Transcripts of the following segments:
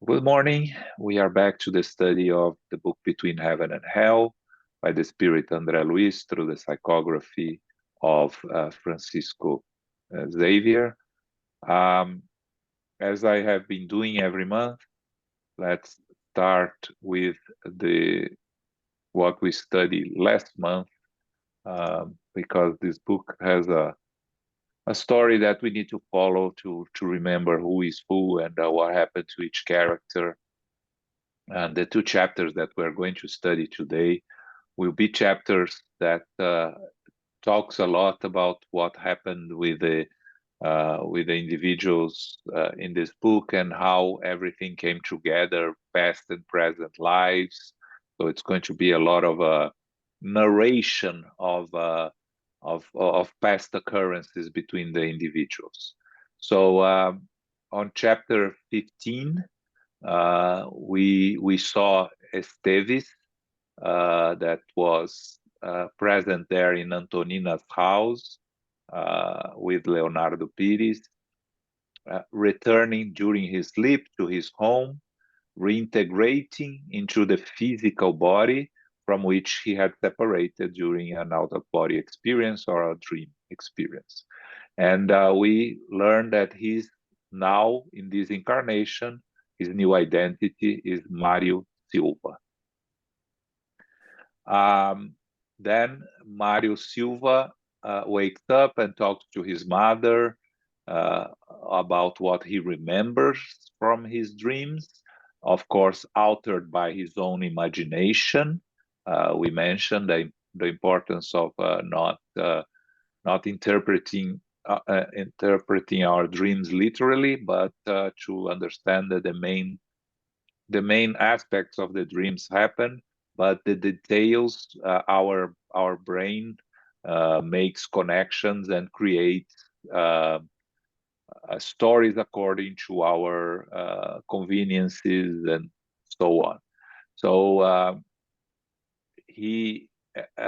Good morning. We are back to the study of the book Between Heaven and Hell by the Spirit Andre Luiz through the psychography of Francisco Xavier. Um, as I have been doing every month, let's start with the what we studied last month, because this book has a story that we need to follow to remember who is who and what happened to each character. And the two chapters that we're going to study today will be chapters that talks a lot about what happened with the individuals in this book and how everything came together, past and present lives. So it's going to be a lot of narration of past occurrences between the individuals. So on chapter 15, we saw Esteves that was present there in Antonina's house with Leonardo Pires, returning during his sleep to his home, reintegrating into the physical body from which he had separated during an out-of-body experience or a dream experience. And we learned that he's now in this incarnation, his new identity is Mario Silva. Then Mario Silva wakes up and talks to his mother about what he remembers from his dreams, of course, altered by his own imagination. We mentioned the importance of not interpreting our dreams literally, but to understand that the main aspects of the dreams happen, but the details, our brain makes connections and creates stories according to our conveniences and so on. So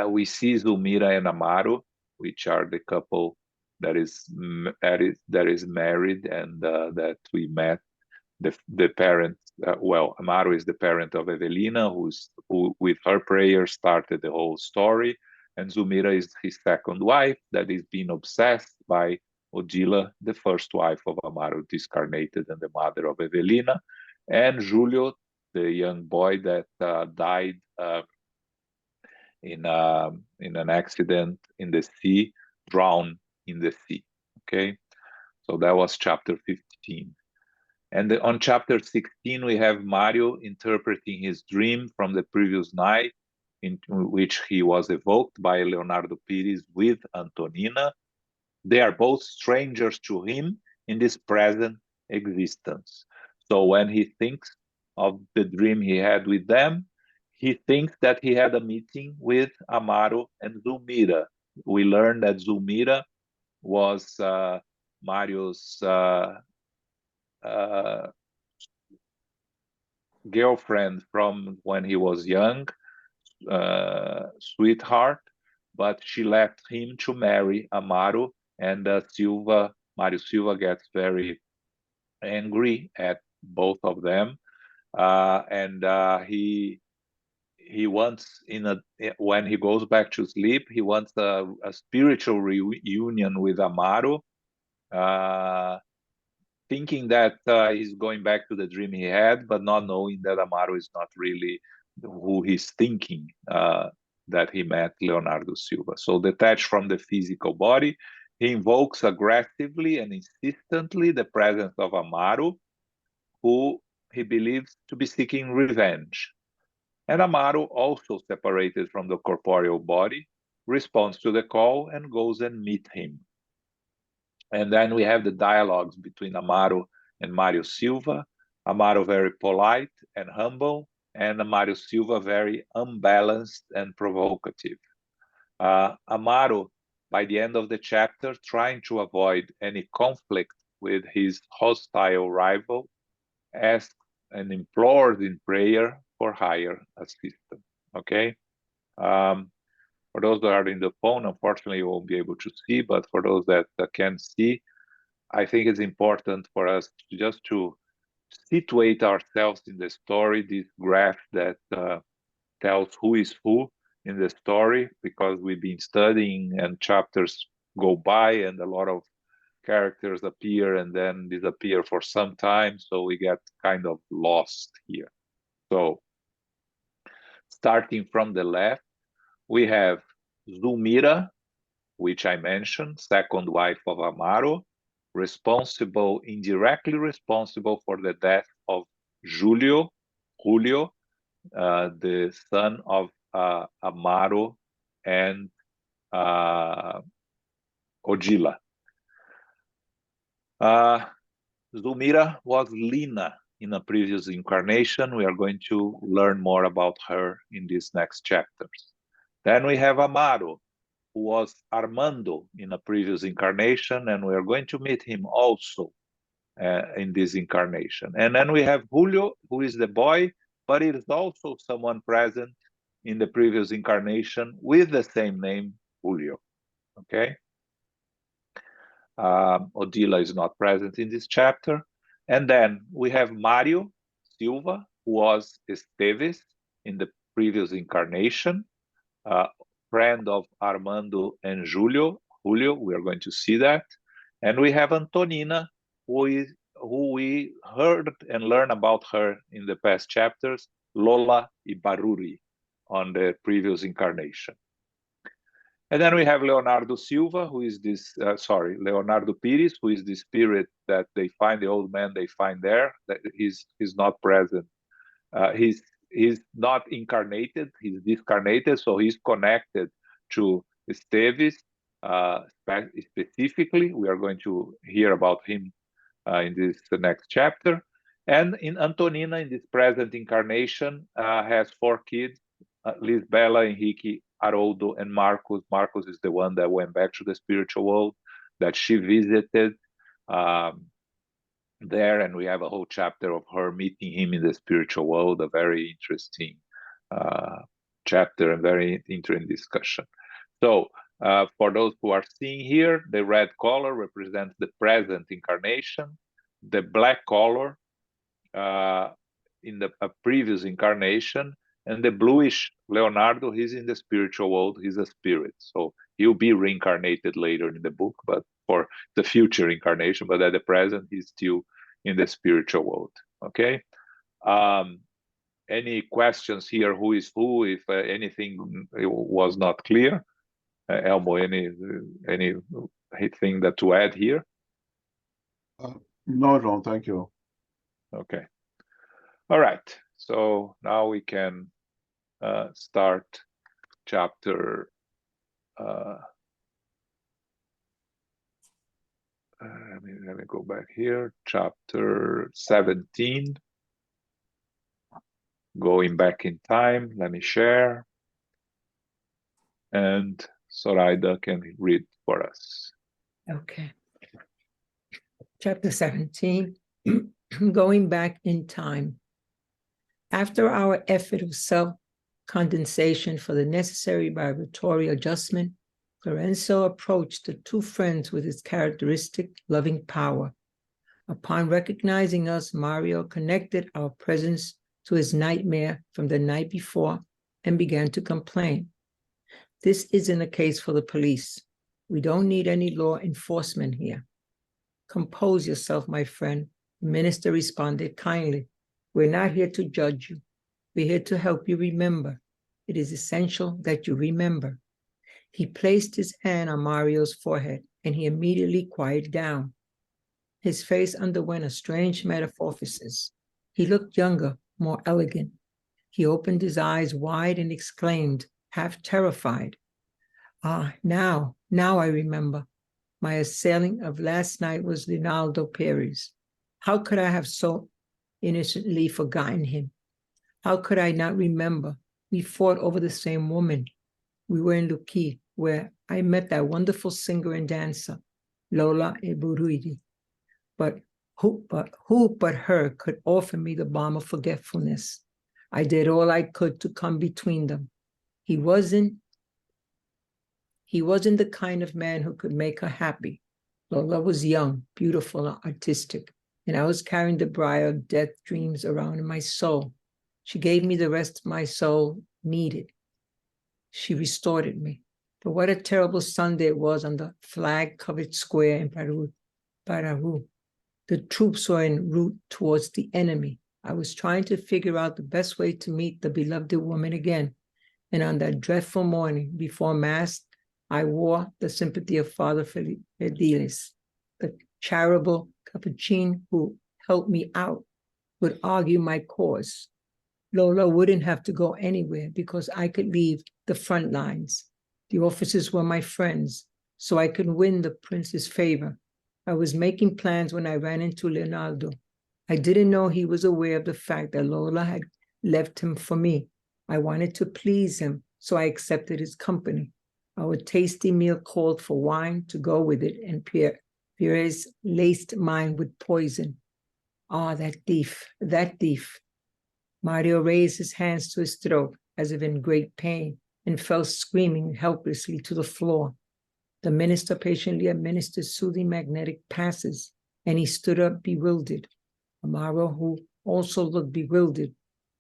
we see Zulmira and Amaro, which are the couple that is married and that we met. The parent, Amaro is the parent of Evelina, who with her prayer started the whole story, and Zulmira is his second wife that is being obsessed by Odila, the first wife of Amaro, discarnated and the mother of Evelina, and Julio, the young boy that died in an accident in the sea, drowned in the sea. Okay, so that was chapter 15. And on chapter 16, we have Mario interpreting his dream from the previous night, in which he was evoked by Leonardo Pires with Antonina. They are both strangers to him in this present existence. So when he thinks of the dream he had with them, he thinks that he had a meeting with Amaro and Zulmira. We learned that Zulmira was Mario's girlfriend from when he was young, sweetheart, but she left him to marry Amaro, and Mario Silva gets very angry at both of them, and he wants when he goes back to sleep, he wants a spiritual reunion with Amaro, thinking that he's going back to the dream he had, but not knowing that Amaro is not really who he's thinking that he met Leonardo Silva. So detached from the physical body, he invokes aggressively and insistently the presence of Amaro, who he believes to be seeking revenge. And Amaro, also separated from the corporeal body, responds to the call and goes and meets him. And then we have the dialogues between Amaro and Mario Silva. Amaro very polite and humble, and Mario Silva very unbalanced and provocative. Amaro, by the end of the chapter, trying to avoid any conflict with his hostile rival, asks and implores in prayer for higher assistance. Okay? For those that are in the phone, unfortunately, you won't be able to see, but for those that can see, I think it's important for us just to situate ourselves in the story, this graph that tells who is who in the story, because we've been studying and chapters go by and a lot of characters appear and then disappear for some time, so we get kind of lost here. So starting from the left, we have Zulmira, which I mentioned, second wife of Amaro, indirectly responsible for the death of Julio, the son of Amaro and Odila. Zulmira was Lina in a previous incarnation. We are going to learn more about her in these next chapters. Then we have Amaro, who was Armando in a previous incarnation, and we are going to meet him also in this incarnation. And then we have Julio, who is the boy, but it is also someone present in the previous incarnation with the same name, Julio. Okay? Odila is not present in this chapter. And then we have Mario Silva, who was Esteves in the previous incarnation, friend of Armando and Julio. We are going to see that. And we have Antonina, who we heard and learned about her in the past chapters, Lola Ibaruri, on the previous incarnation. And then we have Leonardo Silva, who is this, Leonardo Pires, who is the spirit that they find, the old man they find there. That he's not present. He's not incarnated, he's discarnated, so he's connected to Esteves specifically. We are going to hear about him in the next chapter. And in Antonina, in this present incarnation, has 4 kids, Lisbela, Henrique, Haroldo, and Marcos. Marcos is the one that went back to the spiritual world that she visited there, and we have a whole chapter of her meeting him in the spiritual world, a very interesting chapter and very interesting discussion. So for those who are seeing here, the red color represents the present incarnation, the black color in the previous incarnation, and the bluish Leonardo, he's in the spiritual world, he's a spirit. So he'll be reincarnated later in the book, but for the future incarnation, but at the present, he's still in the spiritual world, okay? Any questions here, who is who, if anything was not clear? Elmo, anything that to add here? No, John, thank you. Okay. All right, so now we can start chapter let me go back here, chapter 17, going back in time. Let me share, and Zoraida can read for us. Okay. Chapter 17, going back in time. After our effort of self-condensation for the necessary vibratory adjustment, Lorenzo approached the 2 friends with his characteristic loving power. Upon recognizing us, Mario connected our presence to his nightmare from the night before and began to complain. This isn't a case for the police. We don't need any law enforcement here. Compose yourself, my friend, the minister responded kindly. We're not here to judge you. We're here to help you remember. It is essential that you remember. He placed his hand on Mario's forehead, and he immediately quieted down. His face underwent a strange metamorphosis. He looked younger, more elegant. He opened his eyes wide and exclaimed, half terrified, now I remember. My assailant of last night was Leonardo Pires. How could I have so innocently forgotten him? How could I not remember? We fought over the same woman. We were in Luqui, where I met that wonderful singer and dancer, Lola Ibaruri. But who but her could offer me the balm of forgetfulness? I did all I could to come between them. He wasn't the kind of man who could make her happy. Lola was young, beautiful, and artistic, and I was carrying the briar of death dreams around in my soul. She gave me the rest my soul needed. She restored me. But what a terrible Sunday it was on the flag-covered square in Pararu. The troops were en route towards the enemy. I was trying to figure out the best way to meet the beloved woman again. And on that dreadful morning before Mass, I wore the sympathy of Father Fidelis, the charitable Capuchin who helped me out, would argue my cause. Lola wouldn't have to go anywhere because I could leave the front lines. The officers were my friends, so I could win the prince's favor. I was making plans when I ran into Leonardo. I didn't know he was aware of the fact that Lola had left him for me. I wanted to please him, so I accepted his company. Our tasty meal called for wine to go with it, and Pierre's laced mine with poison. Ah, that thief, that thief. Mario raised his hands to his throat as if in great pain and fell screaming helplessly to the floor. The minister patiently administered soothing magnetic passes, and he stood up bewildered. Amaro, who also looked bewildered,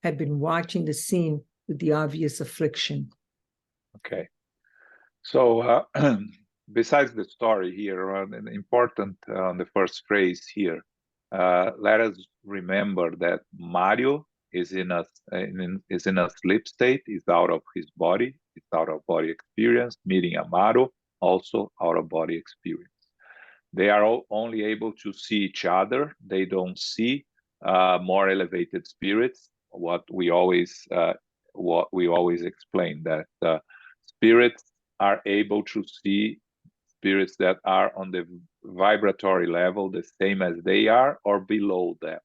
had been watching the scene with the obvious affliction. Okay. So besides the story here, an important on the first phrase here, let us remember that Mario is in a sleep state, is out of his body, is out of body experience, meeting Amaro, also out of body experience. They are all only able to see each other. They don't see more elevated spirits. What we always explain, that spirits are able to see spirits that are on the vibratory level the same as they are or below them.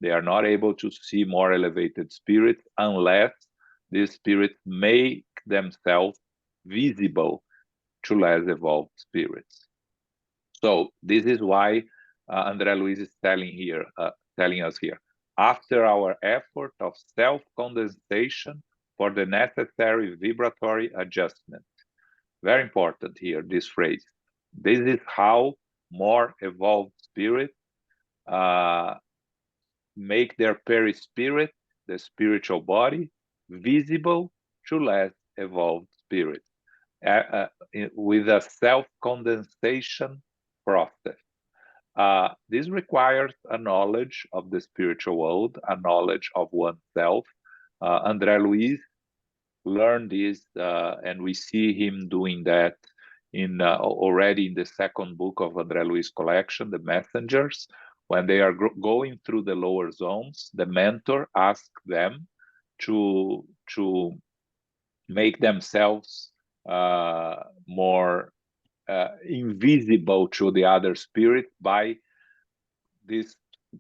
They are not able to see more elevated spirits unless these spirits make themselves visible to less evolved spirits. So this is why Andre Luiz is telling us here, after our effort of self-condensation for the necessary vibratory adjustment. Very important here, this phrase. This is how more evolved spirits make their perispirit, the spiritual body, visible to less evolved spirits with a self-condensation process. This requires a knowledge of the spiritual world, a knowledge of oneself. Andre Luiz learned this, and we see him doing that already in the second book of Andre Luiz collection, The Messengers. When they are going through the lower zones, the mentor asks them to make themselves more invisible to the other spirit by this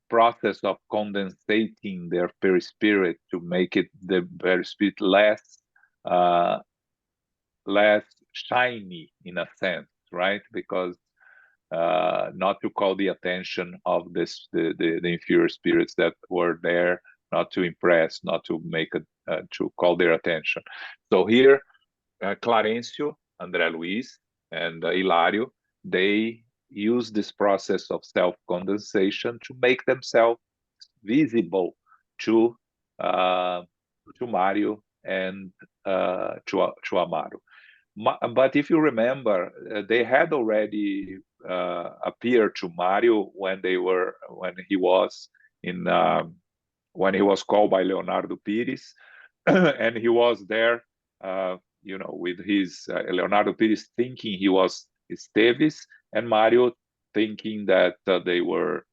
process of condensating their perispirit to make it the perispirit less shiny in a sense, right? Because not to call the attention of the inferior spirits that were there, not to impress, not to make to call their attention. So here, Clarencio, Andre Luiz, and Hilario, they use this process of self-condensation to make themselves visible to Mario and to Amaro. But if you remember, they had already appeared to Mario when he was called by Leonardo Pires, and he was there, with his Leonardo Pires thinking he was Esteves, and Mario thinking that they were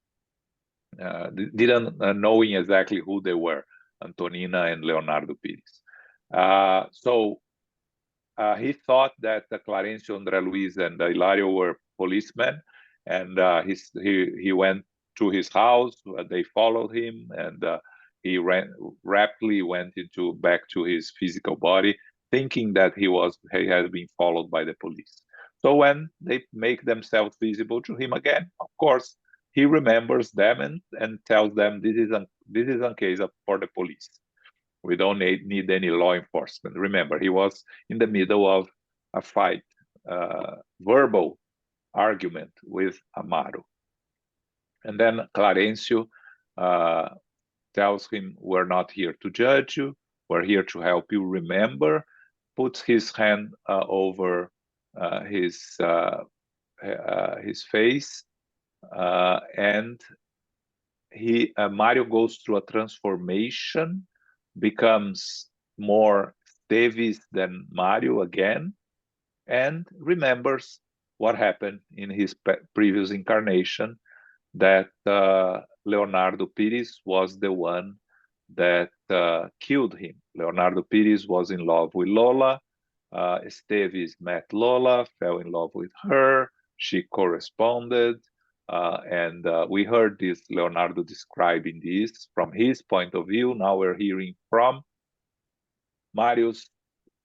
didn't knowing exactly who they were, Antonina and Leonardo Pires. So he thought that Clarencio, Andre Luiz, and Hilario were policemen, and he went to his house. They followed him, and he rapidly went back to his physical body, thinking that he had been followed by the police. So when they make themselves visible to him again, of course, he remembers them and tells them this is a case for the police. We don't need any law enforcement. Remember, he was in the middle of a fight, verbal argument with Amaro. And then Clarencio tells him, we're not here to judge you, we're here to help you remember, puts his hand over his face, and Mario goes through a transformation, becomes more Davis than Mario again, and remembers what happened in his previous incarnation, that Leonardo Pires was the one that killed him. Leonardo Pires was in love with Lola. Esteves met Lola, fell in love with her. She corresponded. And we heard this Leonardo describing this from his point of view. Now we're hearing from Mario's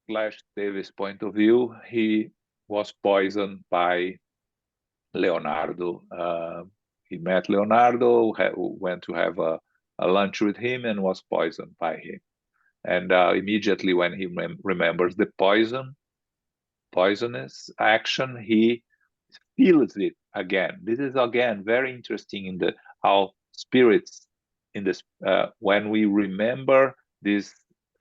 / Davis' point of view. He was poisoned by Leonardo. He met Leonardo, went to have a lunch with him, and was poisoned by him. And immediately when he remembers the poisonous action, he feels it again. This is again very interesting in the how spirits in this when we remember these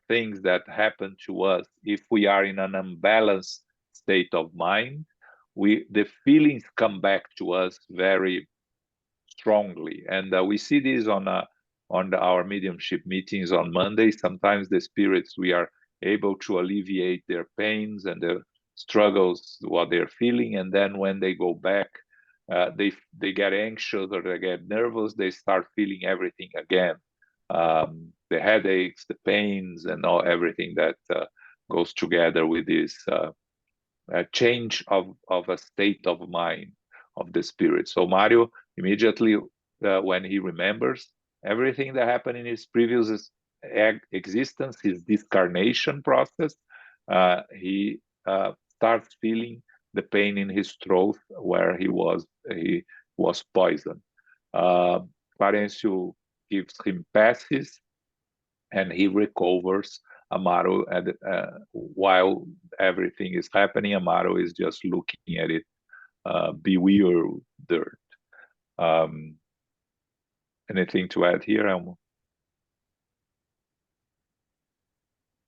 things that happen to us, if we are in an unbalanced state of mind, the feelings come back to us very strongly, and we see this on our mediumship meetings on Monday. Sometimes the spirits, we are able to alleviate their pains and their struggles, what they're feeling, and then when they go back, they get anxious or they get nervous. They start feeling everything again, the headaches, the pains, and everything that goes together with this change of a state of mind of the spirit. So Mario immediately, when he remembers everything that happened in his previous existence, his discarnation process, he starts feeling the pain in his throat where he was poisoned. Clarencio gives him passes, and he recovers Amaro. And while everything is happening, Amaro is just looking at it, bewildered. Anything to add here, Elmo?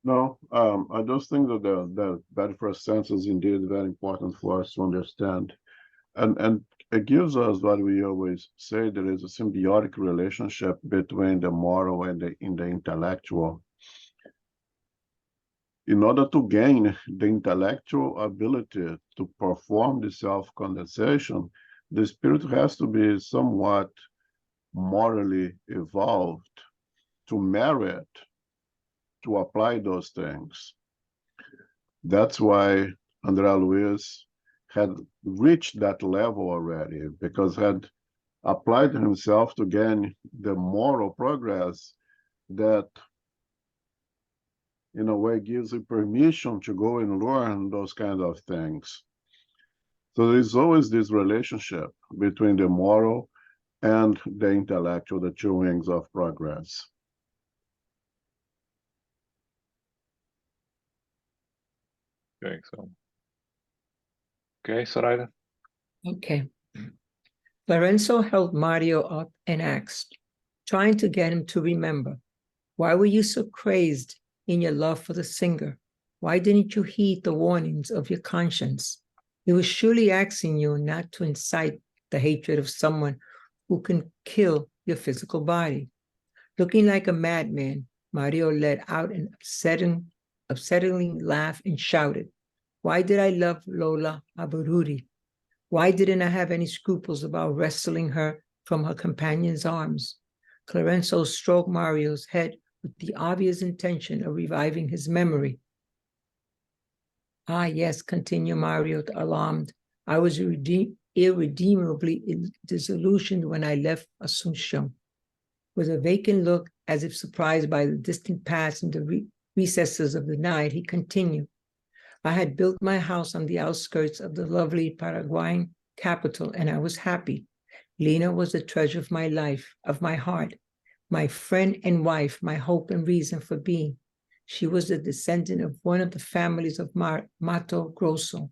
No, I just think that the very first sense is indeed very important for us to understand. And it gives us what we always say, there is a symbiotic relationship between the moral and the intellectual. In order to gain the intellectual ability to perform the self-condensation, the spirit has to be somewhat morally evolved to merit to apply those things. That's why Andre Luiz had reached that level already, because had applied himself to gain the moral progress that in a way gives you permission to go and learn those kinds of things. So there's always this relationship between the moral and the intellectual, the two wings of progress. Okay, Soraya. Okay. Lorenzo held Mario up and asked, trying to get him to remember, why were you so crazed in your love for the singer? Why didn't you heed the warnings of your conscience? He was surely asking you not to incite the hatred of someone who can kill your physical body. Looking like a madman, Mario let out an upsetting laugh and shouted, why did I love Lola Abururi? Why didn't I have any scruples about wresting her from her companion's arms? Clarencio stroked Mario's head with the obvious intention of reviving his memory. Ah, yes, continued Mario, alarmed. I was irredeemably disillusioned when I left Asunción. With a vacant look, as if surprised by the distant past and the recesses of the night, he continued. I had built my house on the outskirts of the lovely Paraguayan capital, and I was happy. Lena was the treasure of my life, of my heart, my friend and wife, my hope and reason for being. She was the descendant of one of the families of Mato Grosso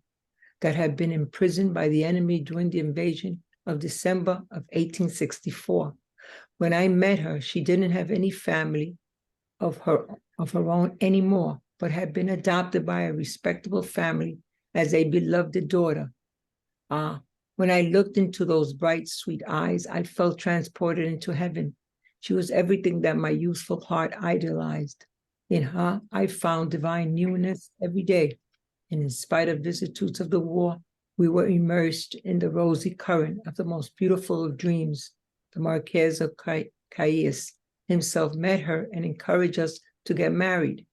that had been imprisoned by the enemy during the invasion of December of 1864. When I met her, she didn't have any family of her own anymore, but had been adopted by a respectable family as a beloved daughter. When I looked into those bright, sweet eyes, I felt transported into heaven. She was everything that my youthful heart idolized. In her, I found divine newness every day. And in spite of vicissitudes of the war, we were immersed in the rosy current of the most beautiful of dreams. The Marquess of Caillas himself met her and encouraged us to get married.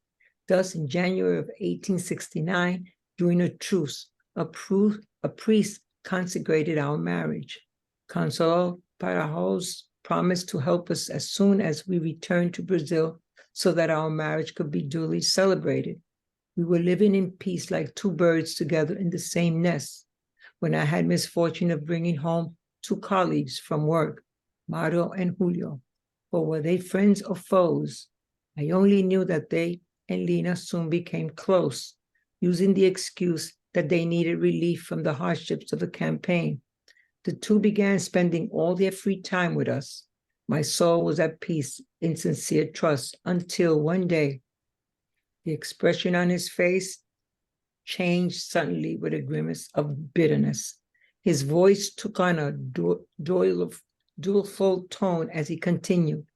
Thus, in January of 1869, during a truce, a priest consecrated our marriage. Consuelo Parajos promised to help us as soon as we returned to Brazil so that our marriage could be duly celebrated. We were living in peace like two birds together in the same nest. When I had misfortune of bringing home two colleagues from work, Mario and Julio, for were they friends or foes? I only knew that they and Lina soon became close, using the excuse that they needed relief from the hardships of the campaign. The two began spending all their free time with us. My soul was at peace in sincere trust until one day, the expression on his face changed suddenly with a grimace of bitterness. His voice took on a doleful tone as he continued,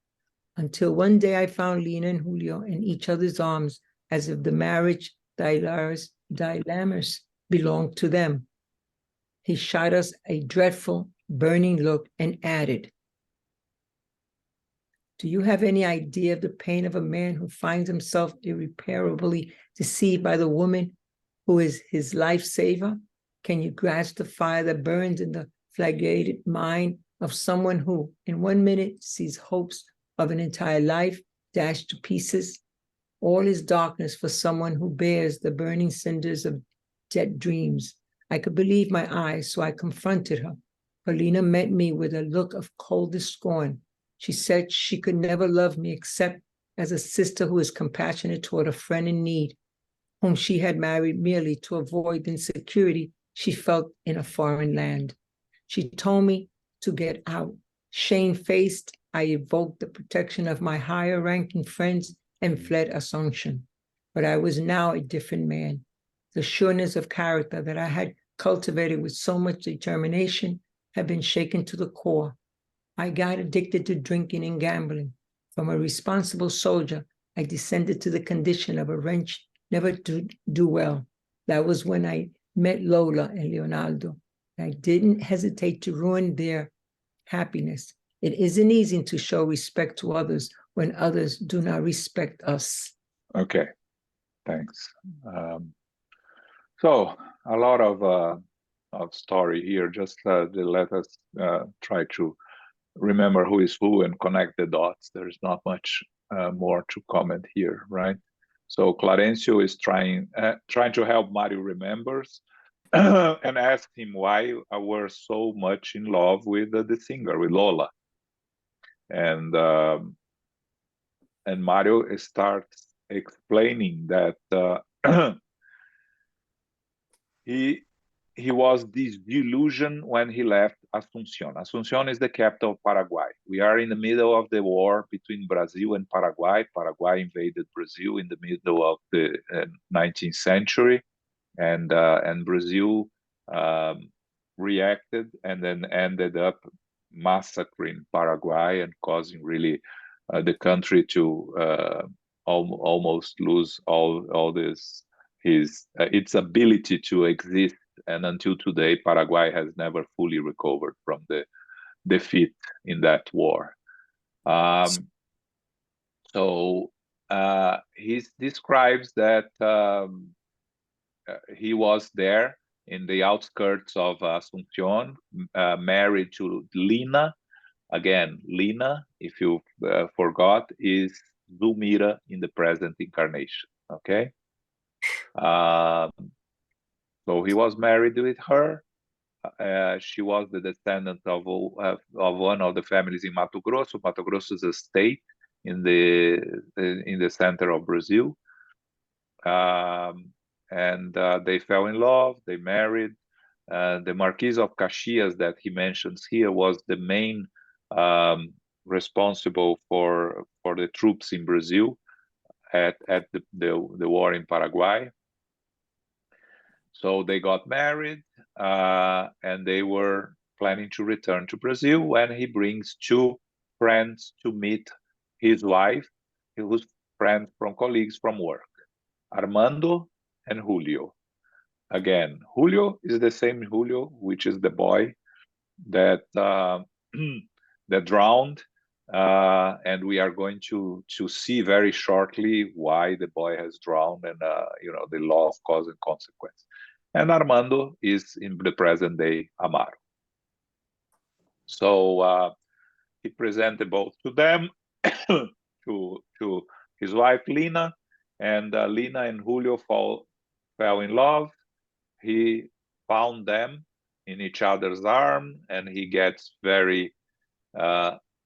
until one day I found Lina and Julio in each other's arms as if the marriage dilemmas belonged to them. He shot us a dreadful, burning look and added, "Do you have any idea of the pain of a man who finds himself irreparably deceived by the woman who is his life-saver? Can you grasp the fire that burns in the flagellated mind of someone who, in 1 minute, sees hopes of an entire life dashed to pieces? All is darkness for someone who bears the burning cinders of dead dreams." I could believe my eyes, so I confronted her. Paulina met me with a look of coldest scorn. She said she could never love me except as a sister who is compassionate toward a friend in need, whom she had married merely to avoid the insecurity she felt in a foreign land. She told me to get out. Shamefaced, I evoked the protection of my higher-ranking friends and fled Assumption. But I was now a different man. The sureness of character that I had cultivated with so much determination had been shaken to the core. I got addicted to drinking and gambling. From a responsible soldier, I descended to the condition of a wretch never to do well. That was when I met Lola and Leonardo. I didn't hesitate to ruin their happiness. It isn't easy to show respect to others when others do not respect us. Okay, thanks. So a lot of story here. Just let us try to remember who is who and connect the dots. There's not much more to comment here, right? So Clarencio is trying to help Mario remembers and ask him why I were so much in love with the singer, with Lola. And Mario starts explaining that he was disillusioned when he left Asunción. Asunción is the capital of Paraguay. We are in the middle of the war between Brazil and Paraguay. Paraguay invaded Brazil in the middle of the 19th century, and Brazil reacted and then ended up massacring Paraguay and causing really the country to almost lose all this its ability to exist. And until today, Paraguay has never fully recovered from the defeat in that war. So he describes that he was there in the outskirts of Asunción, married to Lina. Again, Lina, if you forgot, is Zulmira in the present incarnation, okay? So he was married with her. She was the descendant of one of the families in Mato Grosso. Mato Grosso is a state in the center of Brazil. And they fell in love, they married. The Marquis of Caxias that he mentions here was the main responsible for the troops in Brazil at the war in Paraguay. So they got married, and they were planning to return to Brazil when he brings two friends to meet his wife, whose friends from colleagues from work, Armando and Julio. Again, Julio is the same Julio, which is the boy that that drowned, and we are going to see very shortly why the boy has drowned, and the law of cause and consequence. And Armando is in the present day Amaro. So he presented both to them, to his wife Lina, and Lina and Julio fell in love. He found them in each other's arm, and he gets very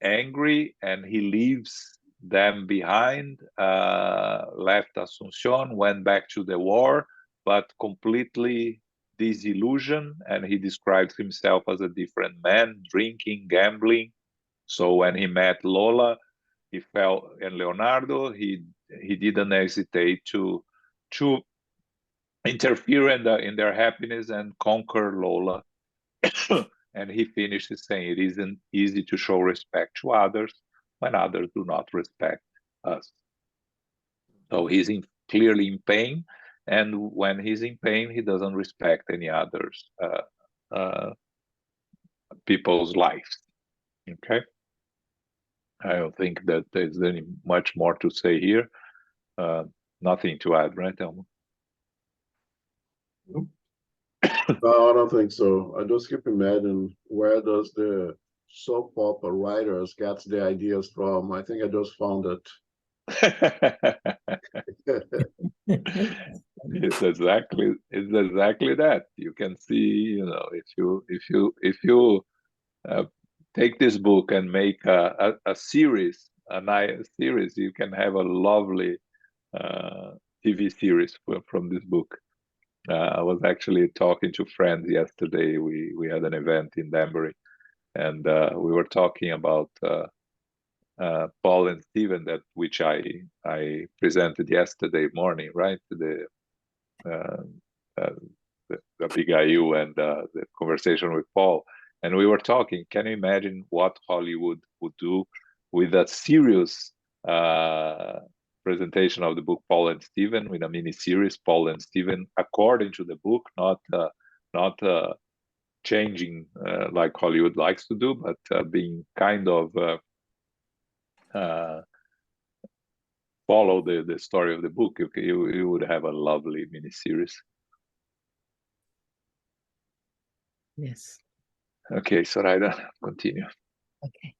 angry, and he leaves them behind, left Asuncion, went back to the war, but completely disillusioned, and he describes himself as a different man, drinking, gambling. So when he met Lola, he fell, and Leonardo, he didn't hesitate to interfere in their happiness and conquer Lola. And he finishes saying, it isn't easy to show respect to others when others do not respect us. So he's clearly in pain, and when he's in pain, he doesn't respect any others people's lives. Okay, I don't think that there's any much more to say here. Nothing to add, right, Elmo? No, I don't think so. I just keep imagining, where does the soap opera writers get the ideas from? I think I just found it. It's exactly that. You can see, if you take this book and make a series, a nice series, you can have a lovely TV series from this book. I was actually talking to friends yesterday. We had an event in Danbury, and we were talking about Paul and Stephen, which I presented yesterday morning, right? The Abigail and the conversation with Paul, and we were talking. Can you imagine what Hollywood would do with a serious presentation of the book Paul and Stephen, with a mini series Paul and Stephen according to the book, not changing like Hollywood likes to do, but being kind of follow the story of the book. You would have a lovely mini series. Yes. Okay, Zoraida, continue. Okay.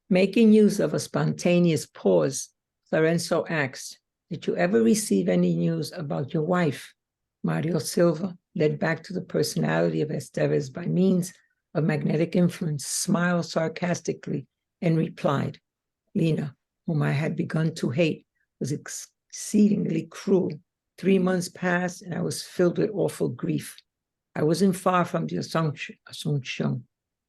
Making use of a spontaneous pause, Lorenzo asked, did you ever receive any news about your wife? Mario Silva, led back to the personality of Esteves by means of magnetic influence, smiled sarcastically and replied, Lina, whom I had begun to hate, was exceedingly cruel. 3 months passed, and I was filled with awful grief. I wasn't far from the Asuncion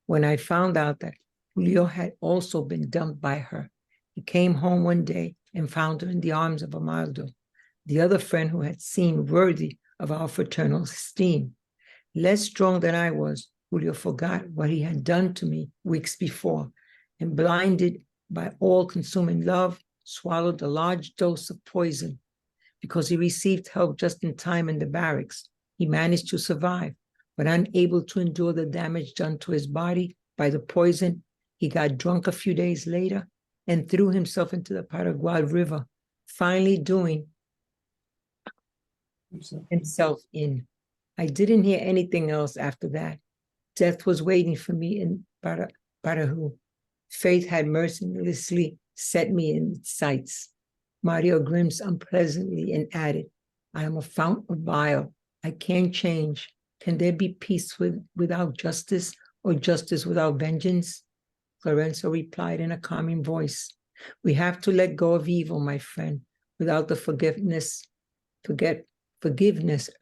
when I found out that Julio had also been dumped by her. He came home one day and found her in the arms of Amaldo, the other friend who had seemed worthy of our fraternal esteem. Less strong than I was, Julio forgot what he had done to me weeks before, and blinded by all-consuming love, swallowed a large dose of poison. Because he received help just in time in the barracks, he managed to survive, but unable to endure the damage done to his body by the poison, he got drunk a few days later and threw himself into the Paraguay River, finally doing himself in. I didn't hear anything else after that. Death was waiting for me in Paraguay. Fate had mercilessly set me in its sights. Mario grimaced unpleasantly and added, I am a fount of bile. I can't change. Can there be peace without justice, or justice without vengeance? Lorenzo replied in a calming voice, we have to let go of evil, my friend. Without the forgiveness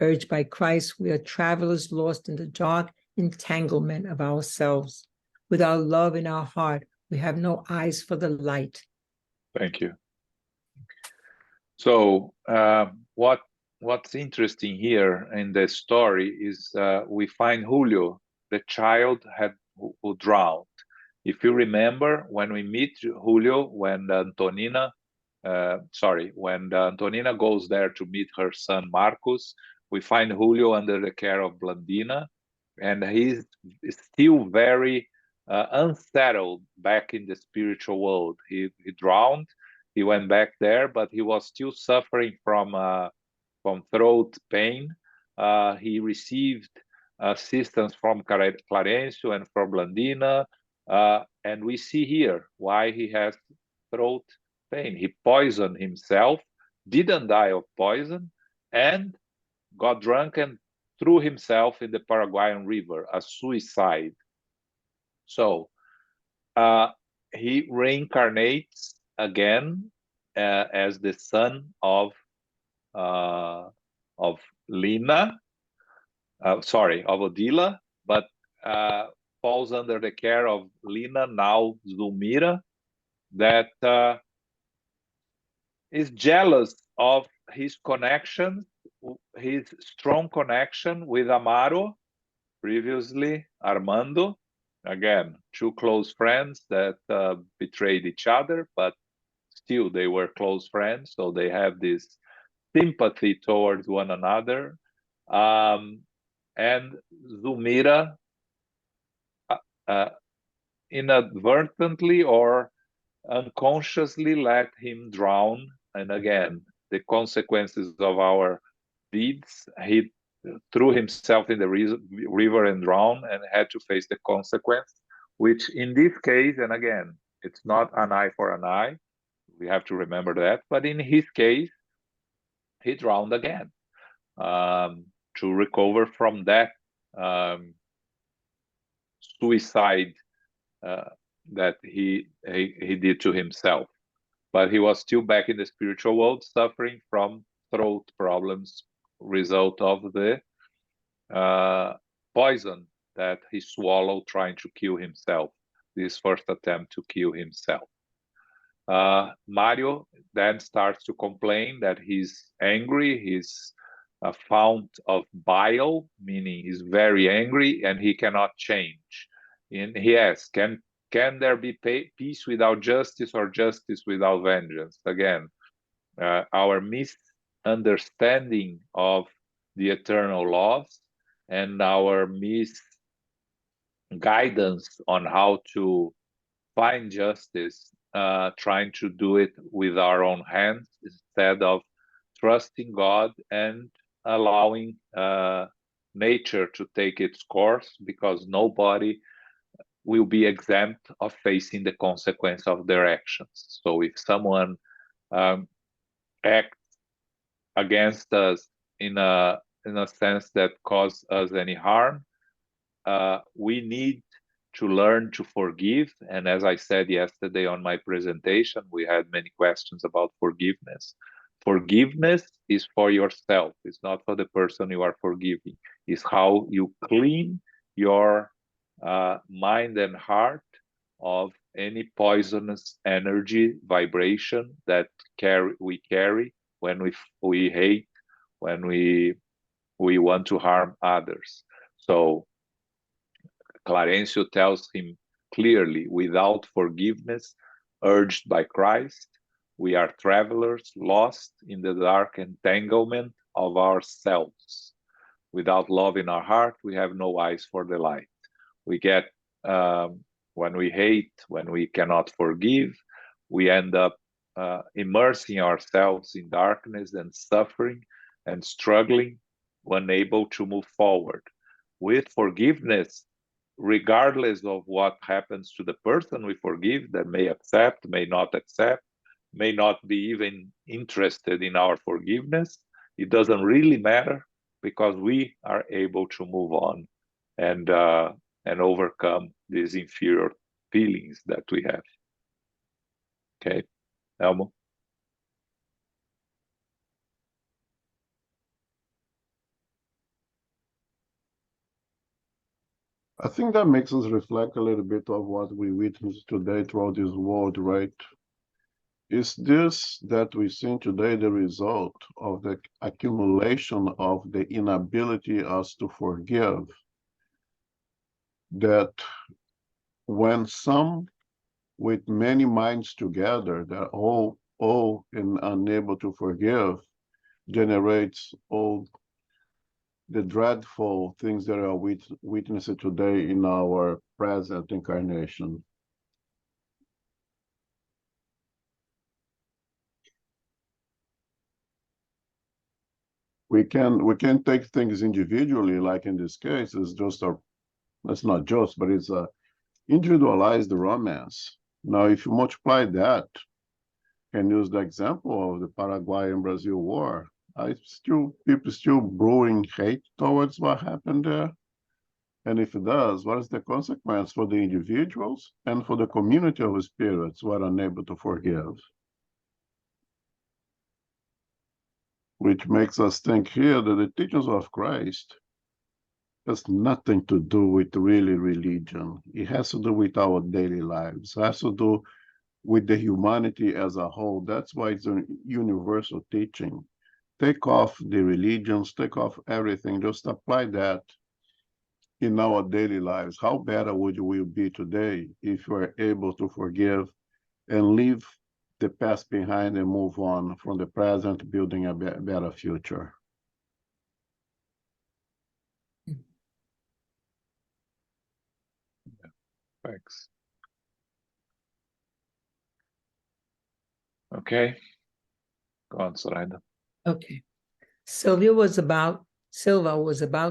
urged by Christ, we are travelers lost in the dark entanglement of ourselves. Without love in our heart, we have no eyes for the light. Thank you. So what's interesting here in the story is we find Julio, the child who drowned. If you remember, when we meet Julio, when Antonina goes there to meet her son Marcos, we find Julio under the care of Blandina, and he's still very unsettled back in the spiritual world. He drowned. He went back there, but he was still suffering from throat pain. He received assistance from Clarencio and from Blandina, and we see here why he has throat pain. He poisoned himself, didn't die of poison, and got drunk and threw himself in the Paraguayan River, a suicide. So he reincarnates again as the son of Lina, of Odila, but falls under the care of Lina, now Zulmira, that is jealous of his connection, his strong connection with Amaro, previously Armando. Again, two close friends that betrayed each other, but still they were close friends, so they have this sympathy towards one another. And Zulmira inadvertently or unconsciously let him drown. And again, the consequences of our deeds, he threw himself in the river and drowned and had to face the consequence, which in this case, and again, it's not an eye for an eye, we have to remember that, but in his case, he drowned again to recover from that suicide that he did to himself. But he was still back in the spiritual world, suffering from throat problems, result of the poison that he swallowed trying to kill himself, this first attempt to kill himself. Mario then starts to complain that he's angry, he's a fount of bile, meaning he's very angry and he cannot change. And he asks, can there be peace without justice or justice without vengeance? Again, our misunderstanding of the eternal laws and our misguidance on how to find justice, trying to do it with our own hands instead of trusting God and allowing nature to take its course, because nobody will be exempt of facing the consequence of their actions. So if someone acts against us in a sense that causes us any harm, we need to learn to forgive. And as I said yesterday on my presentation, we had many questions about forgiveness. Forgiveness is for yourself. It's not for the person you are forgiving. It's how you clean your mind and heart of any poisonous energy, vibration that we carry when we hate, when we want to harm others. So Clarencio tells him clearly, without forgiveness urged by Christ, we are travelers lost in the dark entanglement of ourselves. Without love in our heart, we have no eyes for the light. We get, when we hate, when we cannot forgive, we end up immersing ourselves in darkness and suffering and struggling, unable to move forward. With forgiveness, regardless of what happens to the person we forgive, that may accept, may not accept, may not be even interested in our forgiveness, it doesn't really matter, because we are able to move on and overcome these inferior feelings that we have. Okay, Elmo? I think that makes us reflect a little bit of what we witness today throughout this world, right? Is this that we see today the result of the accumulation of the inability us to forgive? That when some with many minds together, that all and unable to forgive, generates all the dreadful things that are witnessed today in our present incarnation. We can take things individually, like in this case, it's just that's not just, but it's a individualized romance. Now, if you multiply that and use the example of the Paraguay and Brazil war, people still brewing hate towards what happened there. And if it does, what is the consequence for the individuals and for the community of spirits who are unable to forgive? Which makes us think here that the teachings of Christ has nothing to do with really religion. It has to do with our daily lives. It has to do with the humanity as a whole. That's why it's a universal teaching. Take off the religions, take off everything, just apply that in our daily lives. How better would we be today if we're able to forgive and leave the past behind and move on from the present, building a better future? Thanks. Okay. Go on, Zoraida. Okay. Silva was about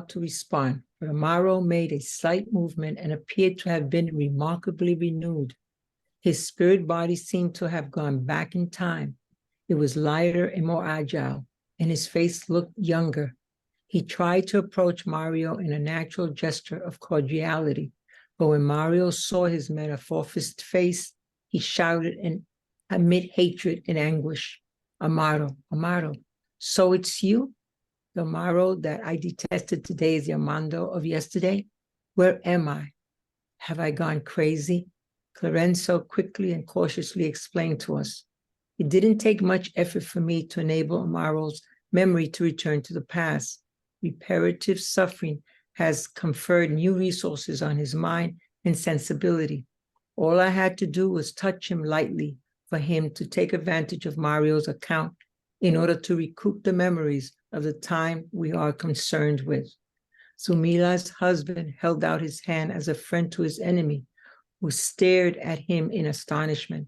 to respond, but Amaro made a slight movement and appeared to have been remarkably renewed. His spirit body seemed to have gone back in time. It was lighter and more agile, and his face looked younger. He tried to approach Mario in a natural gesture of cordiality, but when Mario saw his metamorphosed face, he shouted amid hatred and anguish, Amaro, Amaro, so it's you? The Amaro that I detested today is the Armando of yesterday? Where am I? Have I gone crazy? Clarenzo quickly and cautiously explained to us. It didn't take much effort for me to enable Amaro's memory to return to the past. Reparative suffering has conferred new resources on his mind and sensibility. All I had to do was touch him lightly for him to take advantage of Mario's account in order to recoup the memories of the time we are concerned with. Sumila's husband held out his hand as a friend to his enemy, who stared at him in astonishment.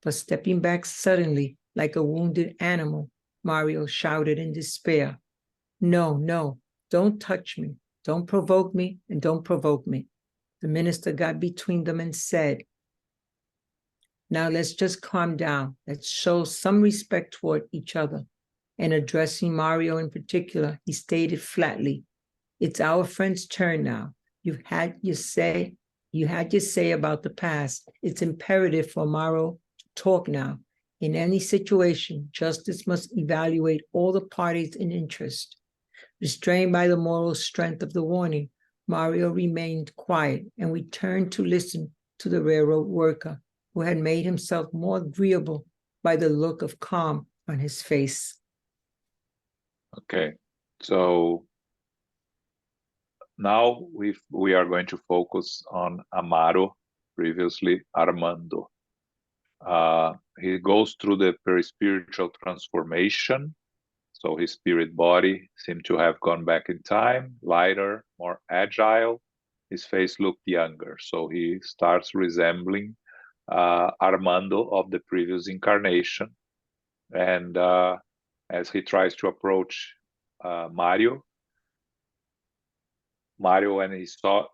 But stepping back suddenly, like a wounded animal, Mario shouted in despair, No, no, don't touch me, don't provoke me, and don't provoke me. The minister got between them and said, Now let's just calm down. Let's show some respect toward each other. And addressing Mario in particular, he stated flatly, It's our friend's turn now. You had your say about the past. It's imperative for Mario to talk now. In any situation, justice must evaluate all the parties in interest. Restrained by the moral strength of the warning, Mario remained quiet, and we turned to listen to the railroad worker, who had made himself more agreeable by the look of calm on his face. Okay, so now we are going to focus on Amaro, previously Armando. He goes through the perispiritual transformation. So his spirit body seemed to have gone back in time, lighter, more agile. His face looked younger. So he starts resembling Armando of the previous incarnation. And as he tries to approach Mario, when he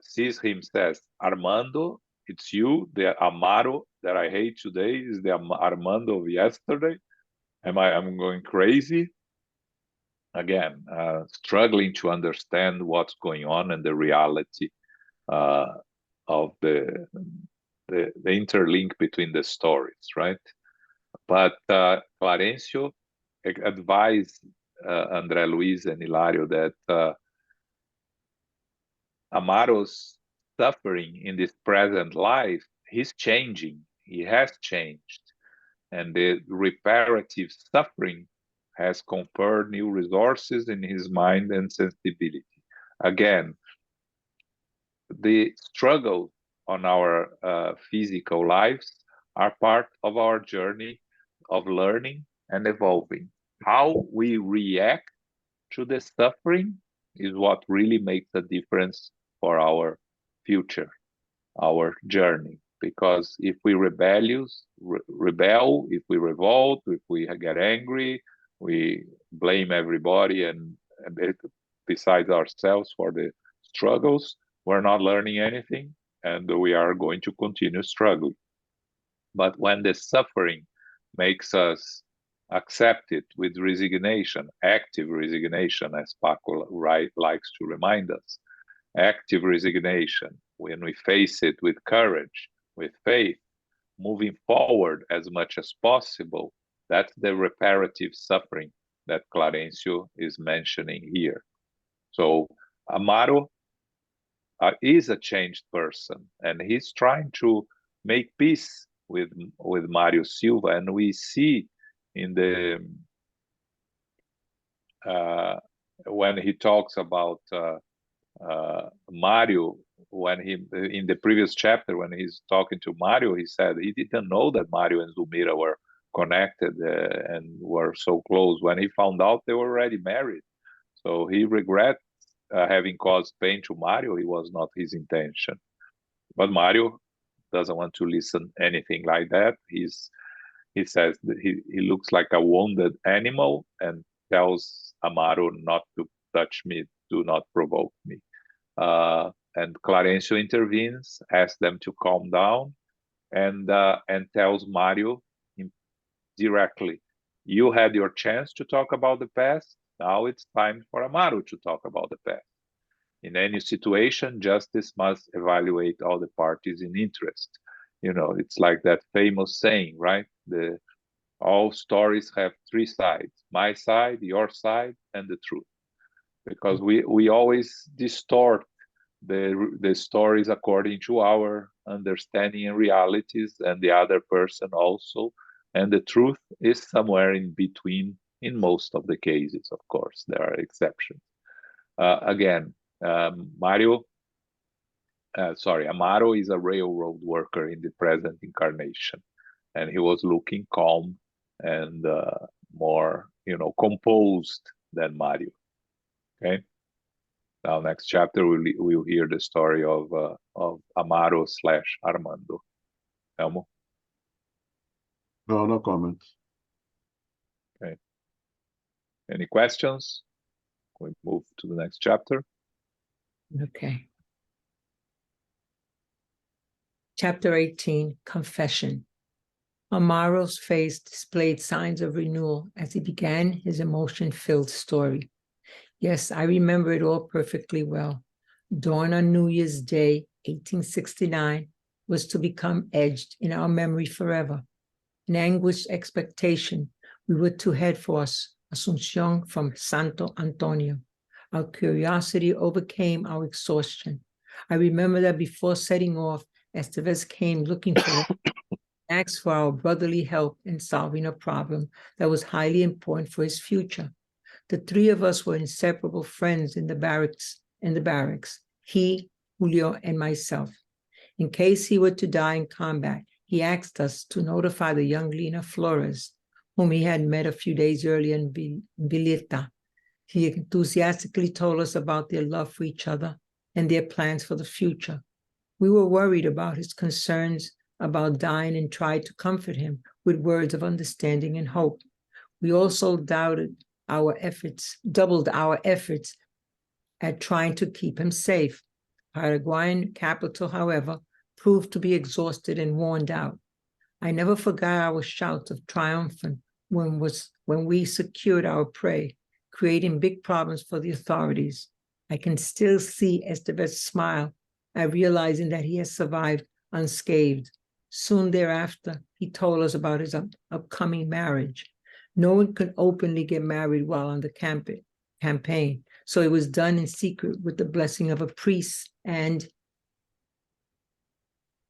sees him, says, Armando, it's you, the Amaro that I hate today is the Armando of yesterday. I'm going crazy? Again, struggling to understand what's going on and the reality of the interlink between the stories, right? But Clarencio advised Andre Luiz and Hilario that Amaro's suffering in this present life, he's changing. He has changed. And the reparative suffering has conferred new resources in his mind and sensibility. Again, the struggle on our physical lives are part of our journey of learning and evolving. How we react to the suffering is what really makes a difference for our future, our journey. Because if we rebel, if we revolt, if we get angry, we blame everybody and besides ourselves for the struggles, we're not learning anything, and we are going to continue struggling. But when the suffering makes us accept it with resignation, active resignation, as Paco likes to remind us, active resignation, when we face it with courage, with faith, moving forward as much as possible, that's the reparative suffering that Clarencio is mentioning here. So Amaro is a changed person, and he's trying to make peace with Mario Silva, and we see in the when he talks about Mario, when he in the previous chapter when he's talking to Mario, he said he didn't know that Mario and Zulmira were connected and were so close. When he found out, they were already married, so he regrets having caused pain to Mario. It was not his intention, but Mario doesn't want to listen anything like that. He says that he looks like a wounded animal and tells Amaro not to touch me, do not provoke me. And Clarencio intervenes, asks them to calm down, and tells Mario directly, you had your chance to talk about the past. Now it's time for Amaro to talk about the past. In any situation, justice must evaluate all the parties in interest. You know, it's like that famous saying, right? All stories have three sides: my side, your side, and the truth. Because we always distort the stories according to our understanding and realities, and the other person also. And the truth is somewhere in between in most of the cases, of course. There are exceptions. Again, Amaro is a railroad worker in the present incarnation, and he was looking calm and more, composed than Mario. Okay. Now, next chapter we'll hear the story of Amaro / Armando. Elmo? No comments. Okay. Any questions? We move to the next chapter. Okay. Chapter 18, Confession. Amaro's face displayed signs of renewal as he began his emotion-filled story. Yes, I remember it all perfectly well. Dawn on New Year's Day, 1869, was to become etched in our memory forever. In anguished expectation, we were to head for Asunción from Santo Antonio. Our curiosity overcame our exhaustion. I remember that before setting off, Estevez came looking for us, asked for our brotherly help in solving a problem that was highly important for his future. The three of us were inseparable friends in the barracks. He, Julio, and myself. In case he were to die in combat, he asked us to notify the young Lina Flores, whom he had met a few days earlier in Villeta. He enthusiastically told us about their love for each other and their plans for the future. We were worried about his concerns about dying and tried to comfort him with words of understanding and hope. We also doubled our efforts at trying to keep him safe. Paraguayan capital, however, proved to be exhausted and worn out. I never forgot our shouts of triumph when we secured our prey, creating big problems for the authorities. I can still see Estevez's smile at realizing that he has survived unscathed. Soon thereafter, he told us about his upcoming marriage. No one could openly get married while on the campaign, so it was done in secret with the blessing of a priest and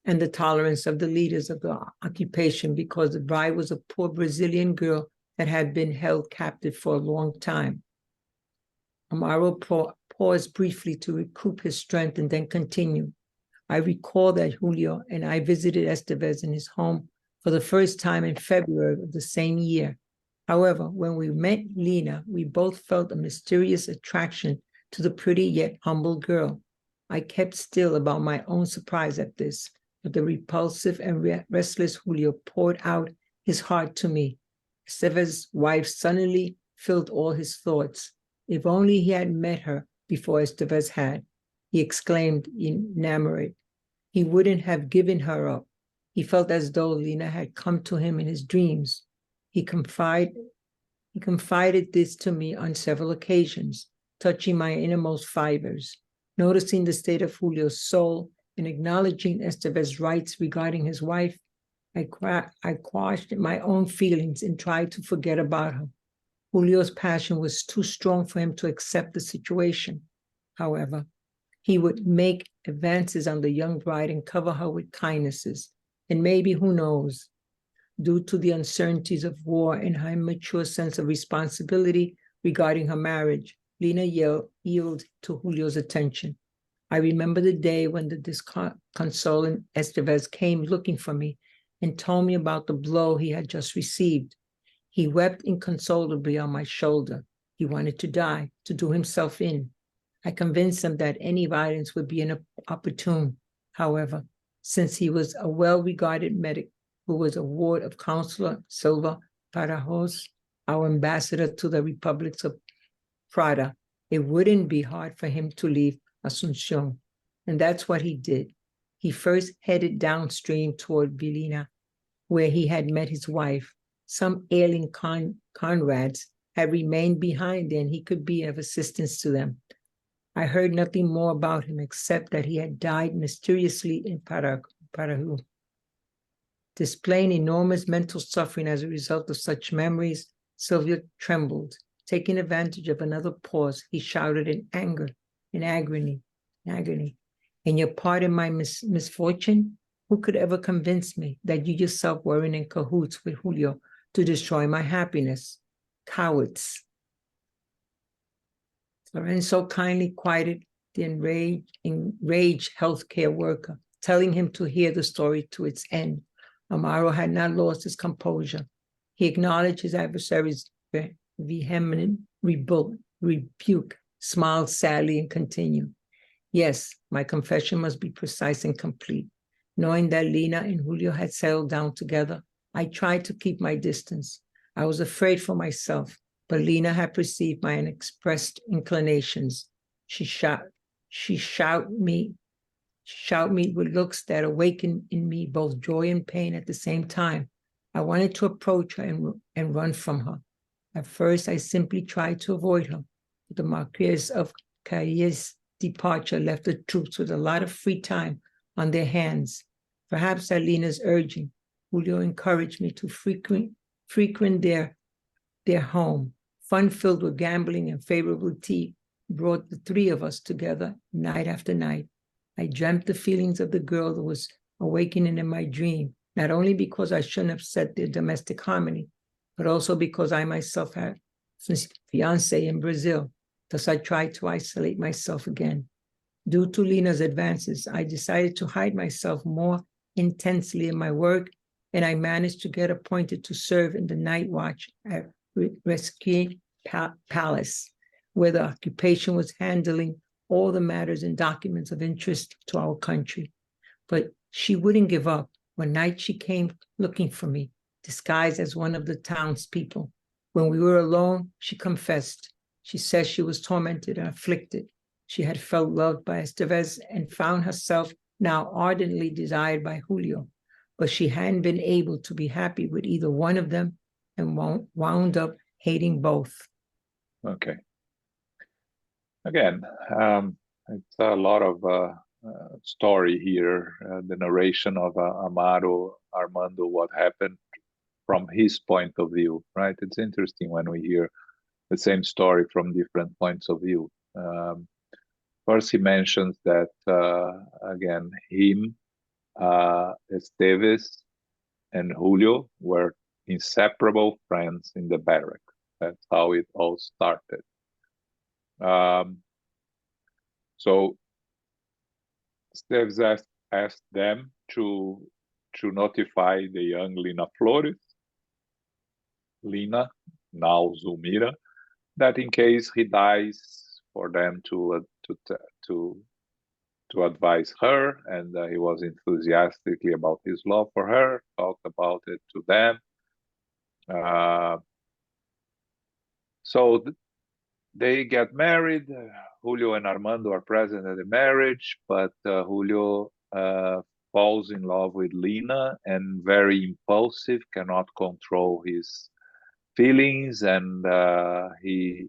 and the tolerance of the leaders of the occupation, because the bride was a poor Brazilian girl that had been held captive for a long time. Amaro paused briefly to recoup his strength and then continued. I recall that Julio and I visited Estevez in his home for the first time in February of the same year. However, when we met Lina, we both felt a mysterious attraction to the pretty yet humble girl. I kept still about my own surprise at this, but the repulsive and restless Julio poured out his heart to me. Estevez's wife suddenly filled all his thoughts. If only he had met her before Estevez had, he exclaimed, enamored. He wouldn't have given her up. He felt as though Lina had come to him in his dreams. He confided this to me on several occasions, touching my innermost fibers. Noticing the state of Julio's soul and acknowledging Estevez's rights regarding his wife, I quashed my own feelings and tried to forget about her. Julio's passion was too strong for him to accept the situation. However, he would make advances on the young bride and cover her with kindnesses. And maybe, who knows, due to the uncertainties of war and her immature sense of responsibility regarding her marriage, Lina yielded to Julio's attention. I remember the day when the disconsolate Estevez came looking for me and told me about the blow he had just received. He wept inconsolably on my shoulder. He wanted to die, to do himself in. I convinced him that any violence would be inopportune. However, since he was a well-regarded medic who was a ward of Councilor Silva Parajos, our ambassador to the republics of Prada, it wouldn't be hard for him to leave Asunción. And that's what he did. He first headed downstream toward Vilina, where he had met his wife. Some ailing Conrads had remained behind and he could be of assistance to them. I heard nothing more about him except that he had died mysteriously in Parajú. Displaying enormous mental suffering as a result of such memories, Sylvia trembled. Taking advantage of another pause, he shouted in anger, in agony. And your part in my misfortune? Who could ever convince me that you yourself were in cahoots with Julio to destroy my happiness? Cowards. Lorenzo kindly quieted the enraged healthcare worker, telling him to hear the story to its end. Amaro had not lost his composure. He acknowledged his adversary's vehement rebuke, smiled sadly, and continued. Yes, my confession must be precise and complete. Knowing that Lina and Julio had settled down together, I tried to keep my distance. I was afraid for myself, but Lina had perceived my unexpressed inclinations. She shot me with looks that awakened in me both joy and pain at the same time. I wanted to approach her and run from her. At first, I simply tried to avoid her, but the Marquess of Cailles' departure left the troops with a lot of free time on their hands. Perhaps at Lina's urging, Julio encouraged me to frequent their home. Fun filled with gambling and favorable tea brought the three of us together night after night. I dreamt the feelings of the girl that was awakening in my dream, not only because I shouldn't upset their domestic harmony, but also because I myself had a fiancé in Brazil. Thus I tried to isolate myself again. Due to Lina's advances, I decided to hide myself more intensely in my work, and I managed to get appointed to serve in the night watch at Rescue Palace, where the occupation was handling all the matters and documents of interest to our country. But she wouldn't give up. One night she came looking for me, disguised as one of the townspeople. When we were alone, she confessed. She said she was tormented and afflicted. She had felt loved by Estevez and found herself now ardently desired by Julio, but she hadn't been able to be happy with either one of them and wound up hating both. Okay. Again, it's a lot of story here, the narration of Armando, what happened from his point of view, right? It's interesting when we hear the same story from different points of view. First, he mentions that, again, him Esteves and Julio were inseparable friends in the barrack. That's how it all started. So Esteves asked them to notify the young Lina Flores, Lina, now Zulmira, that in case he dies, for them to advise her, and he was enthusiastically about his love for her, talked about it to them. So they get married. Julio and Armando are present at the marriage, but Julio falls in love with Lina and very impulsive, cannot control his feelings, and he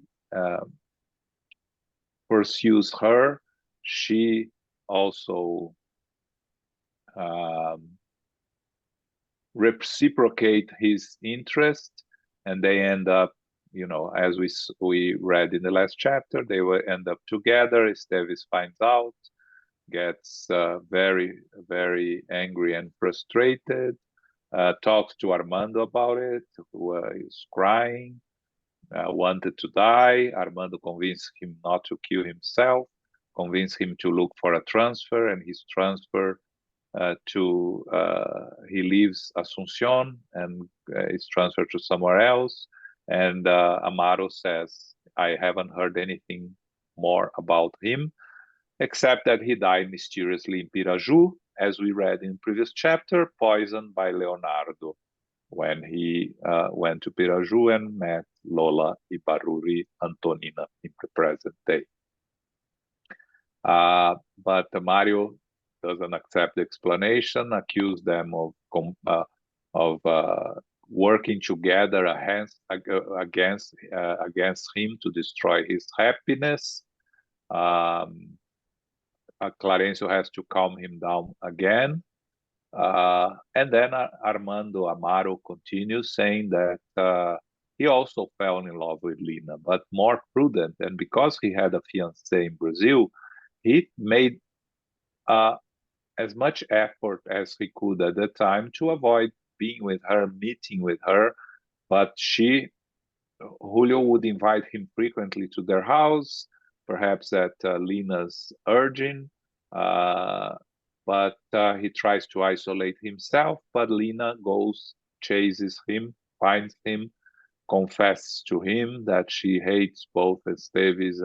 pursues her. She also reciprocate his interest, and they end up, as we read in the last chapter, they will end up together. Esteves finds out, gets very, very angry and frustrated, talks to Armando about it, who is crying, wanted to die. Armando convinced him not to kill himself, convinced him to look for a transfer, and his transfer he leaves Asuncion and is transferred to somewhere else. And Amaro says, I haven't heard anything more about him, except that he died mysteriously in Piraju, as we read in previous chapter, poisoned by Leonardo, when he went to Piraju and met Lola Ibaruri Antonina in the present day. But Mario doesn't accept the explanation, accused them of working together against him to destroy his happiness. Clarencio has to calm him down again. And then Armando Amaro continues saying that he also fell in love with Lina, but more prudent. And because he had a fiancée in Brazil, he made as much effort as he could at the time to avoid being with her, meeting with her. But Julio would invite him frequently to their house, perhaps at Lina's urging. But he tries to isolate himself, but Lina goes, chases him, finds him, confesses to him that she hates both Esteves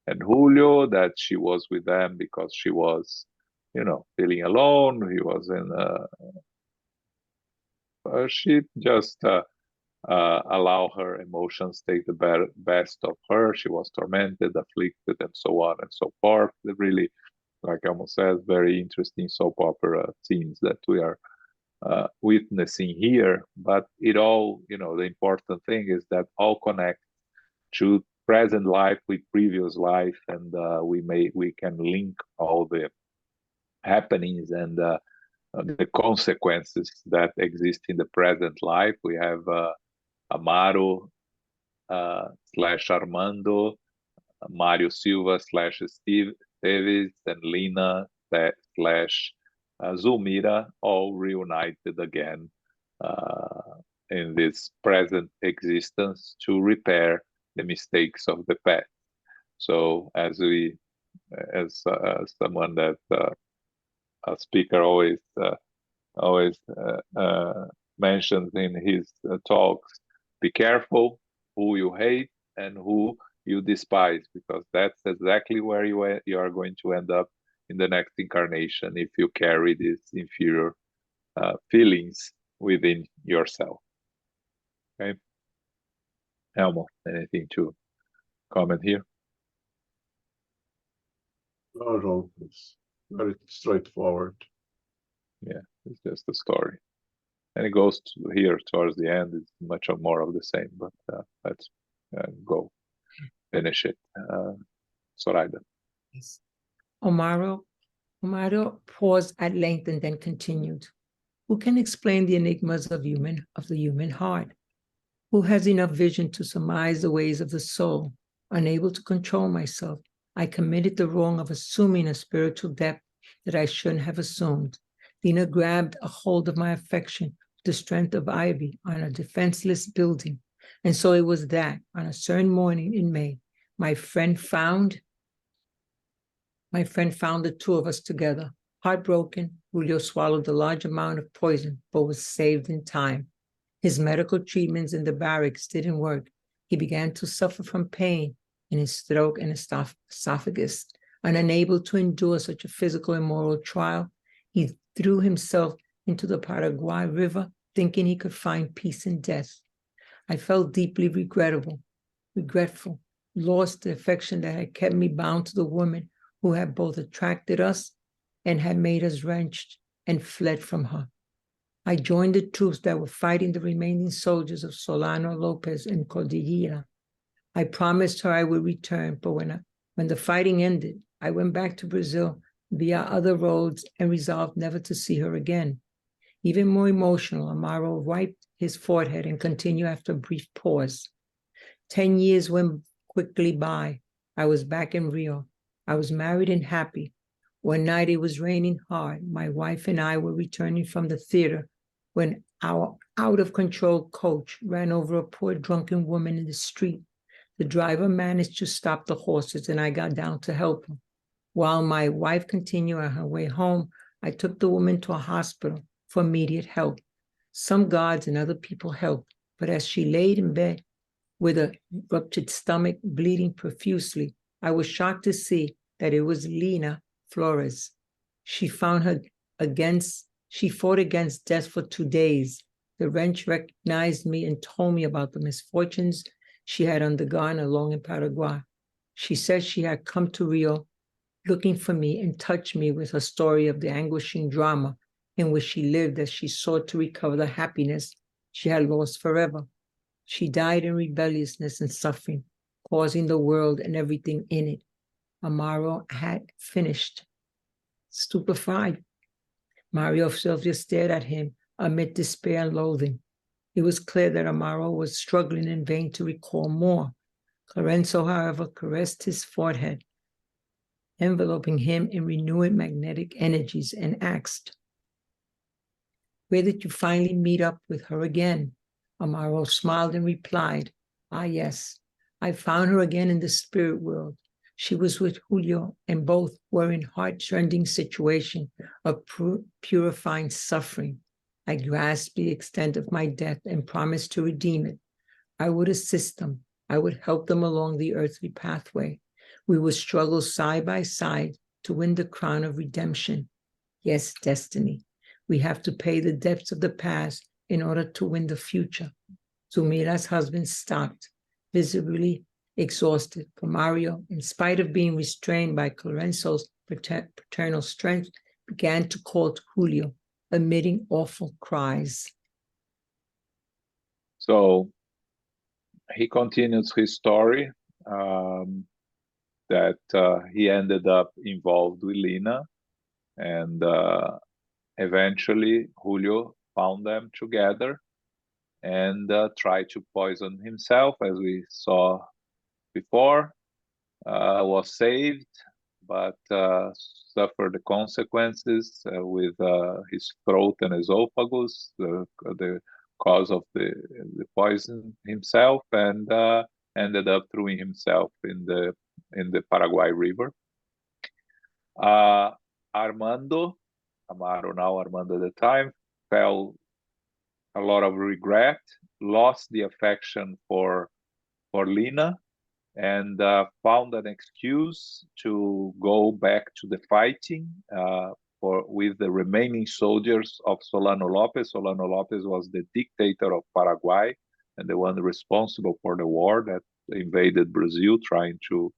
and Julio, that she was with them because she was, feeling alone. He was she just allow her emotions take the best of her. She was tormented, afflicted, and so on and so forth. Really, like Elmo says, very interesting soap opera scenes that we are witnessing here. But it all, the important thing is that all connect to present life with previous life, and we can link all the happenings and the consequences that exist in the present life. We have Amaro / Armando, Mario Silva / Esteves, and Lina / Zulmira, all reunited again in this present existence to repair the mistakes of the past. So as someone that a speaker always mentions in his talks, be careful who you hate and who you despise, because that's exactly where you are going to end up in the next incarnation if you carry these inferior feelings within yourself. Okay, Elmo, anything to comment here? No, it's very straightforward. Yeah, it's just a story, and it goes here towards the end. It's much more of the same, but let's go finish it. Zoraida. Yes. Amaro paused at length and then continued. Who can explain the enigmas of the human heart? Who has enough vision to surmise the ways of the soul? Unable to control myself, I committed the wrong of assuming a spiritual depth that I shouldn't have assumed. Lena grabbed a hold of my affection, the strength of ivy on a defenseless building. And so it was that on a certain morning in May, my friend found the two of us together. Heartbroken, Julio swallowed a large amount of poison, but was saved in time. His medical treatments in the barracks didn't work. He began to suffer from pain in his throat and esophagus. And unable to endure such a physical and moral trial, he threw himself into the Paraguay River, thinking he could find peace in death. I felt deeply regretful, lost the affection that had kept me bound to the woman who had both attracted us and had made us wrenched, and fled from her. I joined the troops that were fighting the remaining soldiers of Solano Lopez and Cordillera. I promised her I would return, but when the fighting ended, I went back to Brazil via other roads and resolved never to see her again. Even more emotional, Amaro wiped his forehead and continued after a brief pause. 10 years went quickly by. I was back in Rio. I was married and happy. One night it was raining hard. My wife and I were returning from the theater when our out-of-control coach ran over a poor drunken woman in the street. The driver managed to stop the horses, and I got down to help her. While my wife continued on her way home, I took the woman to a hospital for immediate help. Some guards and other people helped, but as she laid in bed with a ruptured stomach, bleeding profusely, I was shocked to see that it was Lena Flores. She fought against death for 2 days. The wretch recognized me and told me about the misfortunes she had undergone along in Paraguay. She said she had come to Rio looking for me and touched me with her story of the anguishing drama in which she lived as she sought to recover the happiness she had lost forever. She died in rebelliousness and suffering, causing the world and everything in it. Amaro had finished. Stupefied, Mario Sylvia stared at him amid despair and loathing. It was clear that Amaro was struggling in vain to recall more. Lorenzo, however, caressed his forehead, enveloping him in renewed magnetic energies, and asked, "Where did you finally meet up with her again?" Amaro smiled and replied, "Ah, yes, I found her again in the spirit world. She was with Julio, and both were in heart-rending situation of purifying suffering. I grasped the extent of my death and promised to redeem it. I would assist them. I would help them along the earthly pathway. We would struggle side by side to win the crown of redemption. Yes, destiny. We have to pay the debts of the past in order to win the future." Zumira's husband stopped, visibly exhausted, for Mario, in spite of being restrained by Lorenzo's paternal strength, began to call to Julio, emitting awful cries. So he continues his story that he ended up involved with Lina, and eventually Julio found them together and tried to poison himself, as we saw before, was saved, but suffered the consequences with his throat and esophagus, the cause of the poison himself, and ended up throwing himself in the Paraguay River. Amaro, now Armando at the time, felt a lot of regret, lost the affection for Lina, and found an excuse to go back to the fighting with the remaining soldiers of Solano Lopez. Solano Lopez was the dictator of Paraguay and the one responsible for the war that invaded Brazil, trying to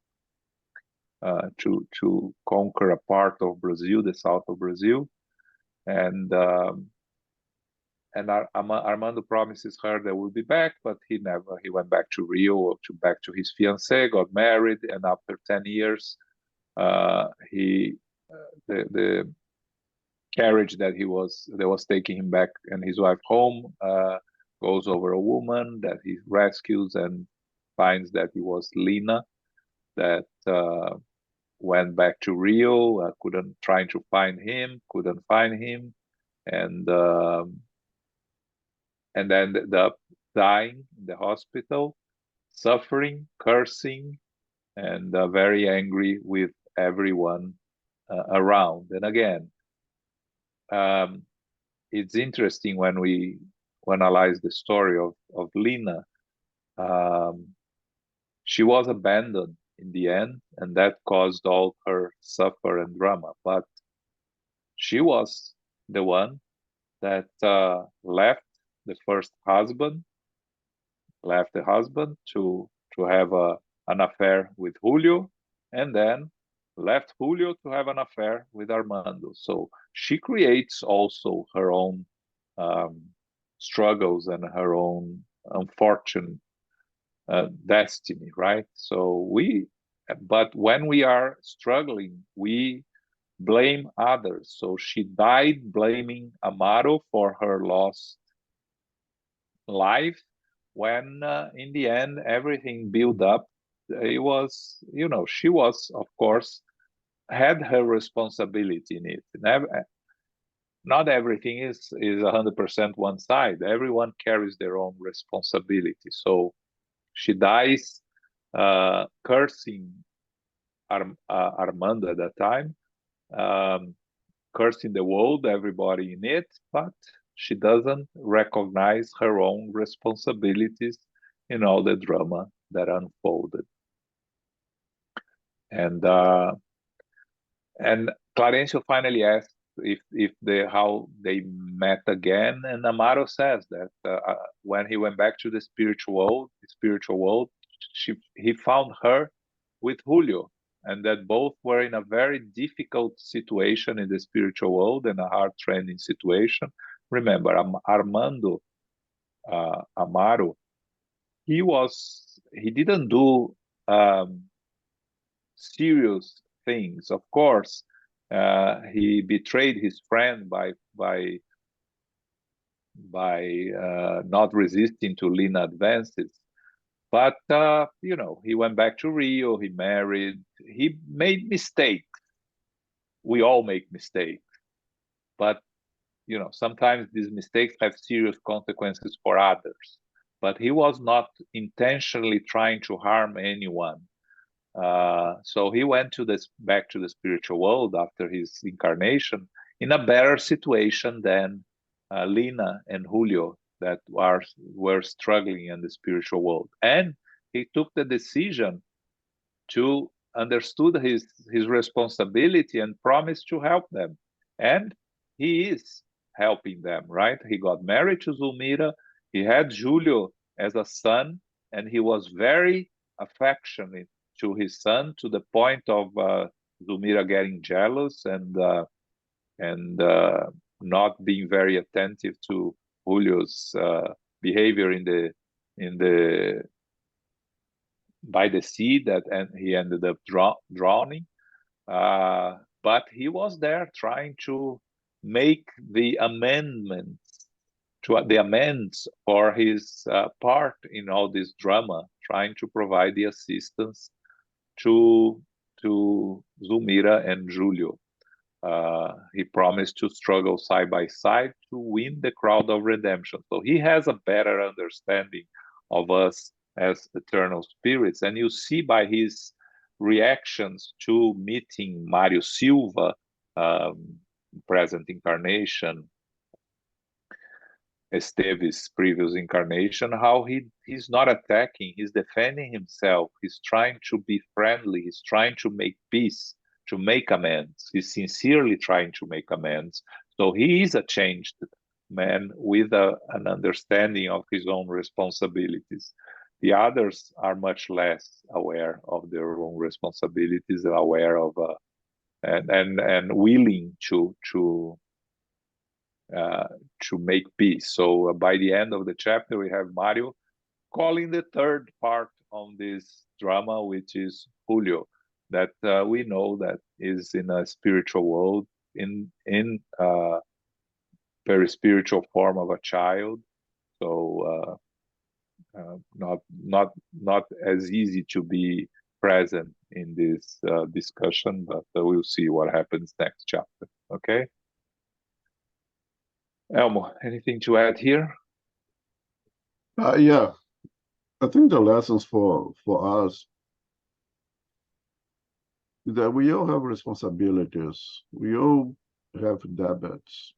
conquer a part of Brazil, the south of Brazil. And Armando promises her they will be back, but he never. He went back to Rio, back to his fiancée, got married, and after 10 years, the carriage that was taking him back and his wife home goes over a woman that he rescues and finds that it was Lina that went back to Rio, couldn't find him, and then the dying in the hospital, suffering, cursing, and very angry with everyone around. And again, it's interesting when we analyze the story of Lina. She was abandoned in the end, and that caused all her suffer and drama. But she was the one that left the first husband, left the husband to have an affair with Julio, and then left Julio to have an affair with Armando. So she creates also her own struggles and her own unfortunate destiny, right? But when we are struggling, we blame others. So she died blaming Amaro for her lost life, when in the end everything built up. It was, she was, of course, had her responsibility in it. Not everything is 100% one side. Everyone carries their own responsibility. So she dies cursing Armando at that time, cursing the world, everybody in it, but she doesn't recognize her own responsibilities in all the drama that unfolded. And Clarencio finally asks how they met again, and Amaro says that when he went back to the spiritual world, he found her with Julio, and that both were in a very difficult situation in the spiritual world and a hard training situation. Remember, Armando Amaro, he didn't do serious things. Of course, he betrayed his friend by not resisting to Lina advances. But he went back to Rio. He married. He made mistakes. We all make mistakes, but sometimes these mistakes have serious consequences for others. But he was not intentionally trying to harm anyone. So he went back to the spiritual world after his incarnation in a better situation than Lina and Julio that were struggling in the spiritual world. And he took the decision to understood his responsibility and promised to help them. And he is helping them, right? He got married to Zulmira. He had Julio as a son, and he was very affectionate to his son, to the point of Zulmira getting jealous and not being very attentive to Julio's behavior by the sea, and he ended up drowning. But he was there trying to make the amends for his part in all this drama, trying to provide the assistance to Zulmira and Julio. He promised to struggle side by side to win the crowd of redemption. So he has a better understanding of us as eternal spirits. And you see by his reactions to meeting Mario Silva, present incarnation, Esteve's previous incarnation, how he's not attacking, he's defending himself, he's trying to be friendly, he's trying to make peace, to make amends. He's sincerely trying to make amends. So he is a changed man with an understanding of his own responsibilities. The others are much less aware of their own responsibilities, aware of and willing to make peace. So by the end of the chapter, we have Mario calling the third part on this drama, which is Julio, that we know that is in a spiritual world, in very spiritual form of a child. So not as easy to be present in this discussion, but we'll see what happens next chapter. Okay. Elmo, anything to add here? Yeah, I think the lessons for us is that we all have responsibilities. We all have debts,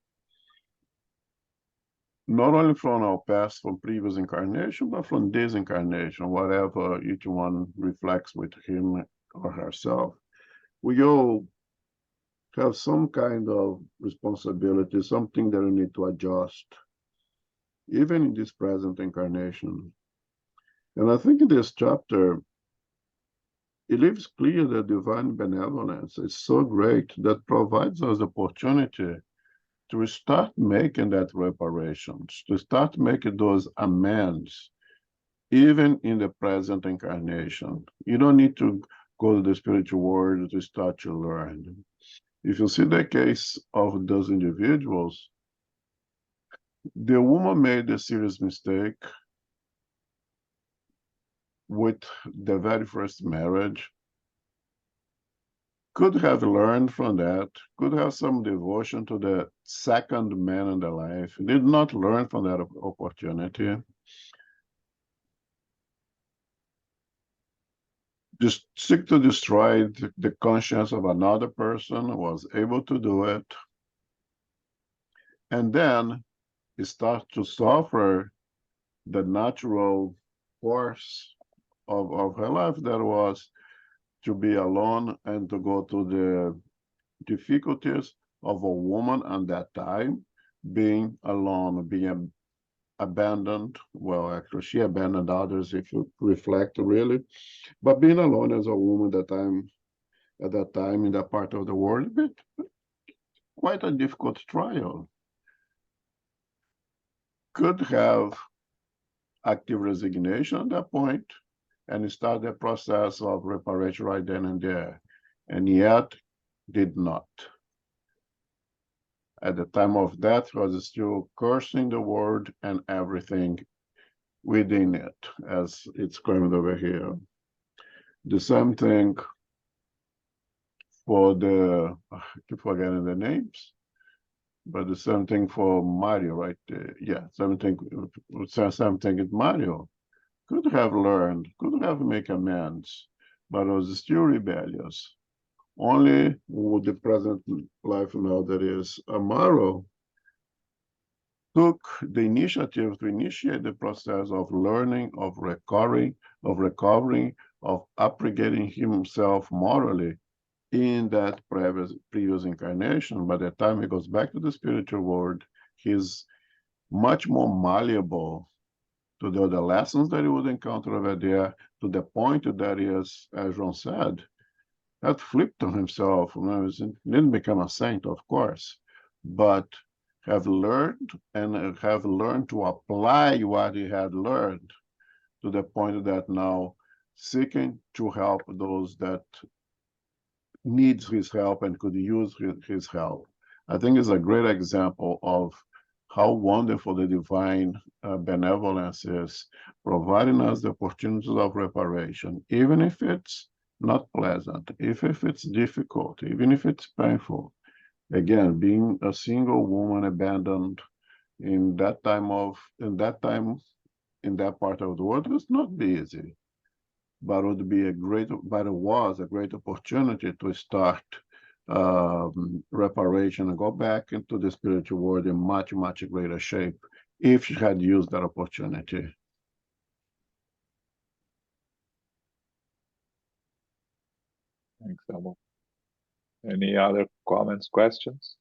not only from our past, from previous incarnation, but from this incarnation, whatever each one reflects with him or herself. We all have some kind of responsibility, something that we need to adjust, even in this present incarnation. And I think in this chapter, it leaves clear that divine benevolence is so great that provides us the opportunity to start making that reparations, to start making those amends, even in the present incarnation. You don't need to go to the spiritual world to start to learn. If you see the case of those individuals, the woman made a serious mistake with the very first marriage, could have learned from that, could have some devotion to the second man in their life, did not learn from that opportunity. Just seek to destroy the conscience of another person, was able to do it, and then start to suffer the natural course of her life, that was to be alone and to go to the difficulties of a woman at that time, being alone, being abandoned. Well, actually, she abandoned others, if you reflect really, but being alone as a woman at that time in that part of the world, but quite a difficult trial. Could have active resignation at that point and start the process of reparation right then and there, and yet did not. At the time of death, was still cursing the world and everything within it, as it's claimed over here. The same thing for the, I keep forgetting the names, but the same thing for Mario, right? Yeah, same thing with Mario. Could have learned, could have made amends, but was still rebellious. Only with the present life now that is Amaro took the initiative to initiate the process of learning, of recovering, of upgrading himself morally in that previous incarnation. By the time he goes back to the spiritual world, he's much more malleable to the other lessons that he would encounter over there, to the point that he is, as João said, had flipped on himself. He didn't become a saint, of course, but have learned to apply what he had learned, to the point that now seeking to help those that needs his help and could use his help. I think it's a great example of how wonderful the divine benevolence is, providing us the opportunities of reparation, even if it's not pleasant, if it's difficult, even if it's painful. Again, being a single woman abandoned in that part of the world was not easy, but it was a great opportunity to start reparation and go back into the spiritual world in much, much greater shape if she had used that opportunity. Thanks, Elmo. Any other comments, questions?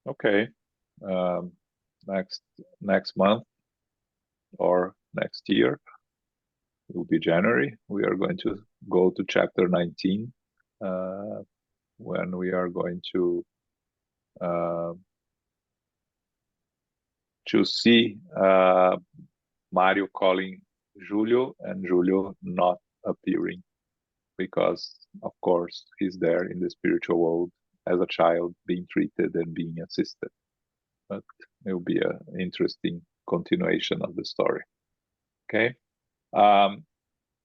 Okay. Next month or next year will be January. We are going to go to chapter 19, when we are going to see Mario calling Julio and Julio not appearing, because of course he's there in the spiritual world as a child, being treated and being assisted. But it will be an interesting continuation of the story. Okay.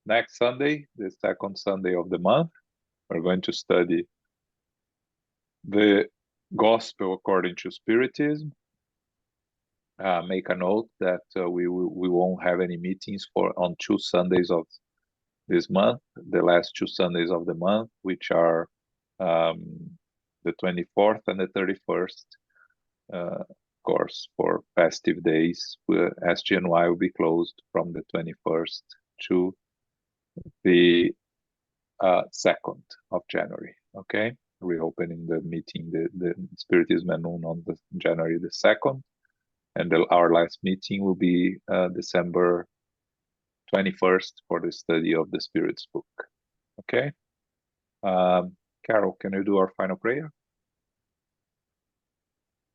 Next Sunday, the second Sunday of the month, we're going to study The Gospel according to Spiritism. Make a note that we won't have any meetings on 2 Sundays of this month, the last 2 Sundays of the month, which are the 24th and the 31st. Of course, for festive days, SGNY will be closed from the 21st to the 2nd of January. Okay, reopening the meeting, the Spiritism at noon on the January the 2nd, and our last meeting will be December 21st for the study of the Spirit's book. Okay, Carol, can you do our final prayer?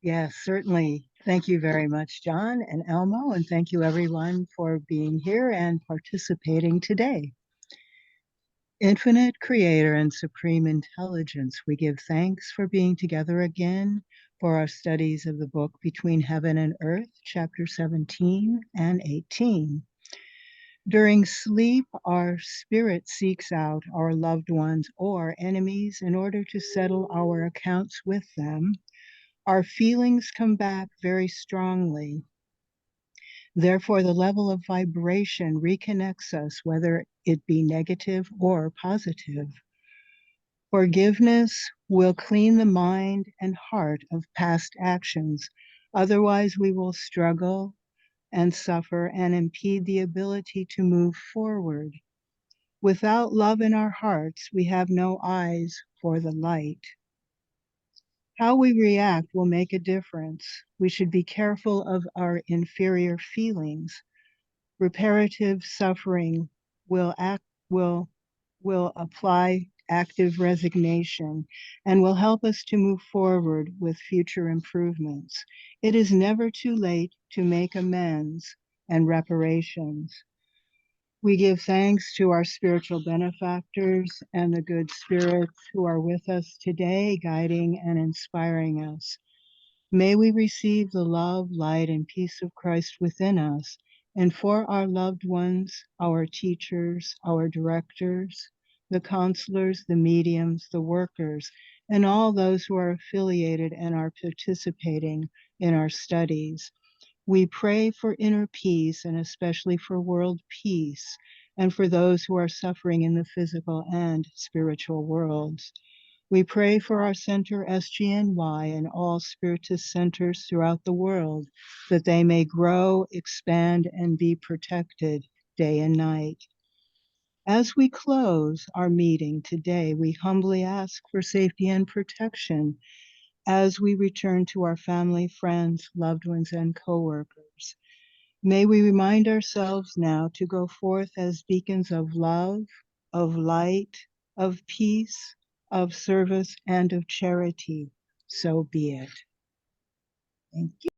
Yes, certainly. Thank you very much, John and Elmo, and thank you everyone for being here and participating today. Infinite Creator and Supreme Intelligence, we give thanks for being together again for our studies of the book Between Heaven and Earth, chapter 17 and 18. During sleep, our spirit seeks out our loved ones or enemies in order to settle our accounts with them. Our feelings come back very strongly. Therefore, the level of vibration reconnects us, whether it be negative or positive. Forgiveness will clean the mind and heart of past actions. Otherwise, we will struggle and suffer and impede the ability to move forward. Without love in our hearts, we have no eyes for the light. How we react will make a difference. We should be careful of our inferior feelings. Reparative suffering will apply active resignation and will help us to move forward with future improvements. It is never too late to make amends and reparations. We give thanks to our spiritual benefactors and the good spirits who are with us today, guiding and inspiring us. May we receive the love, light, and peace of Christ within us, and for our loved ones, our teachers, our directors, the counselors, the mediums, the workers, and all those who are affiliated and are participating in our studies. We pray for inner peace and especially for world peace and for those who are suffering in the physical and spiritual worlds. We pray for our center SGNY and all spiritist centers throughout the world that they may grow, expand, and be protected day and night. As we close our meeting today, we humbly ask for safety and protection as we return to our family, friends, loved ones, and co-workers. May we remind ourselves now to go forth as beacons of love, of light, of peace, of service, and of charity. So be it. Thank you.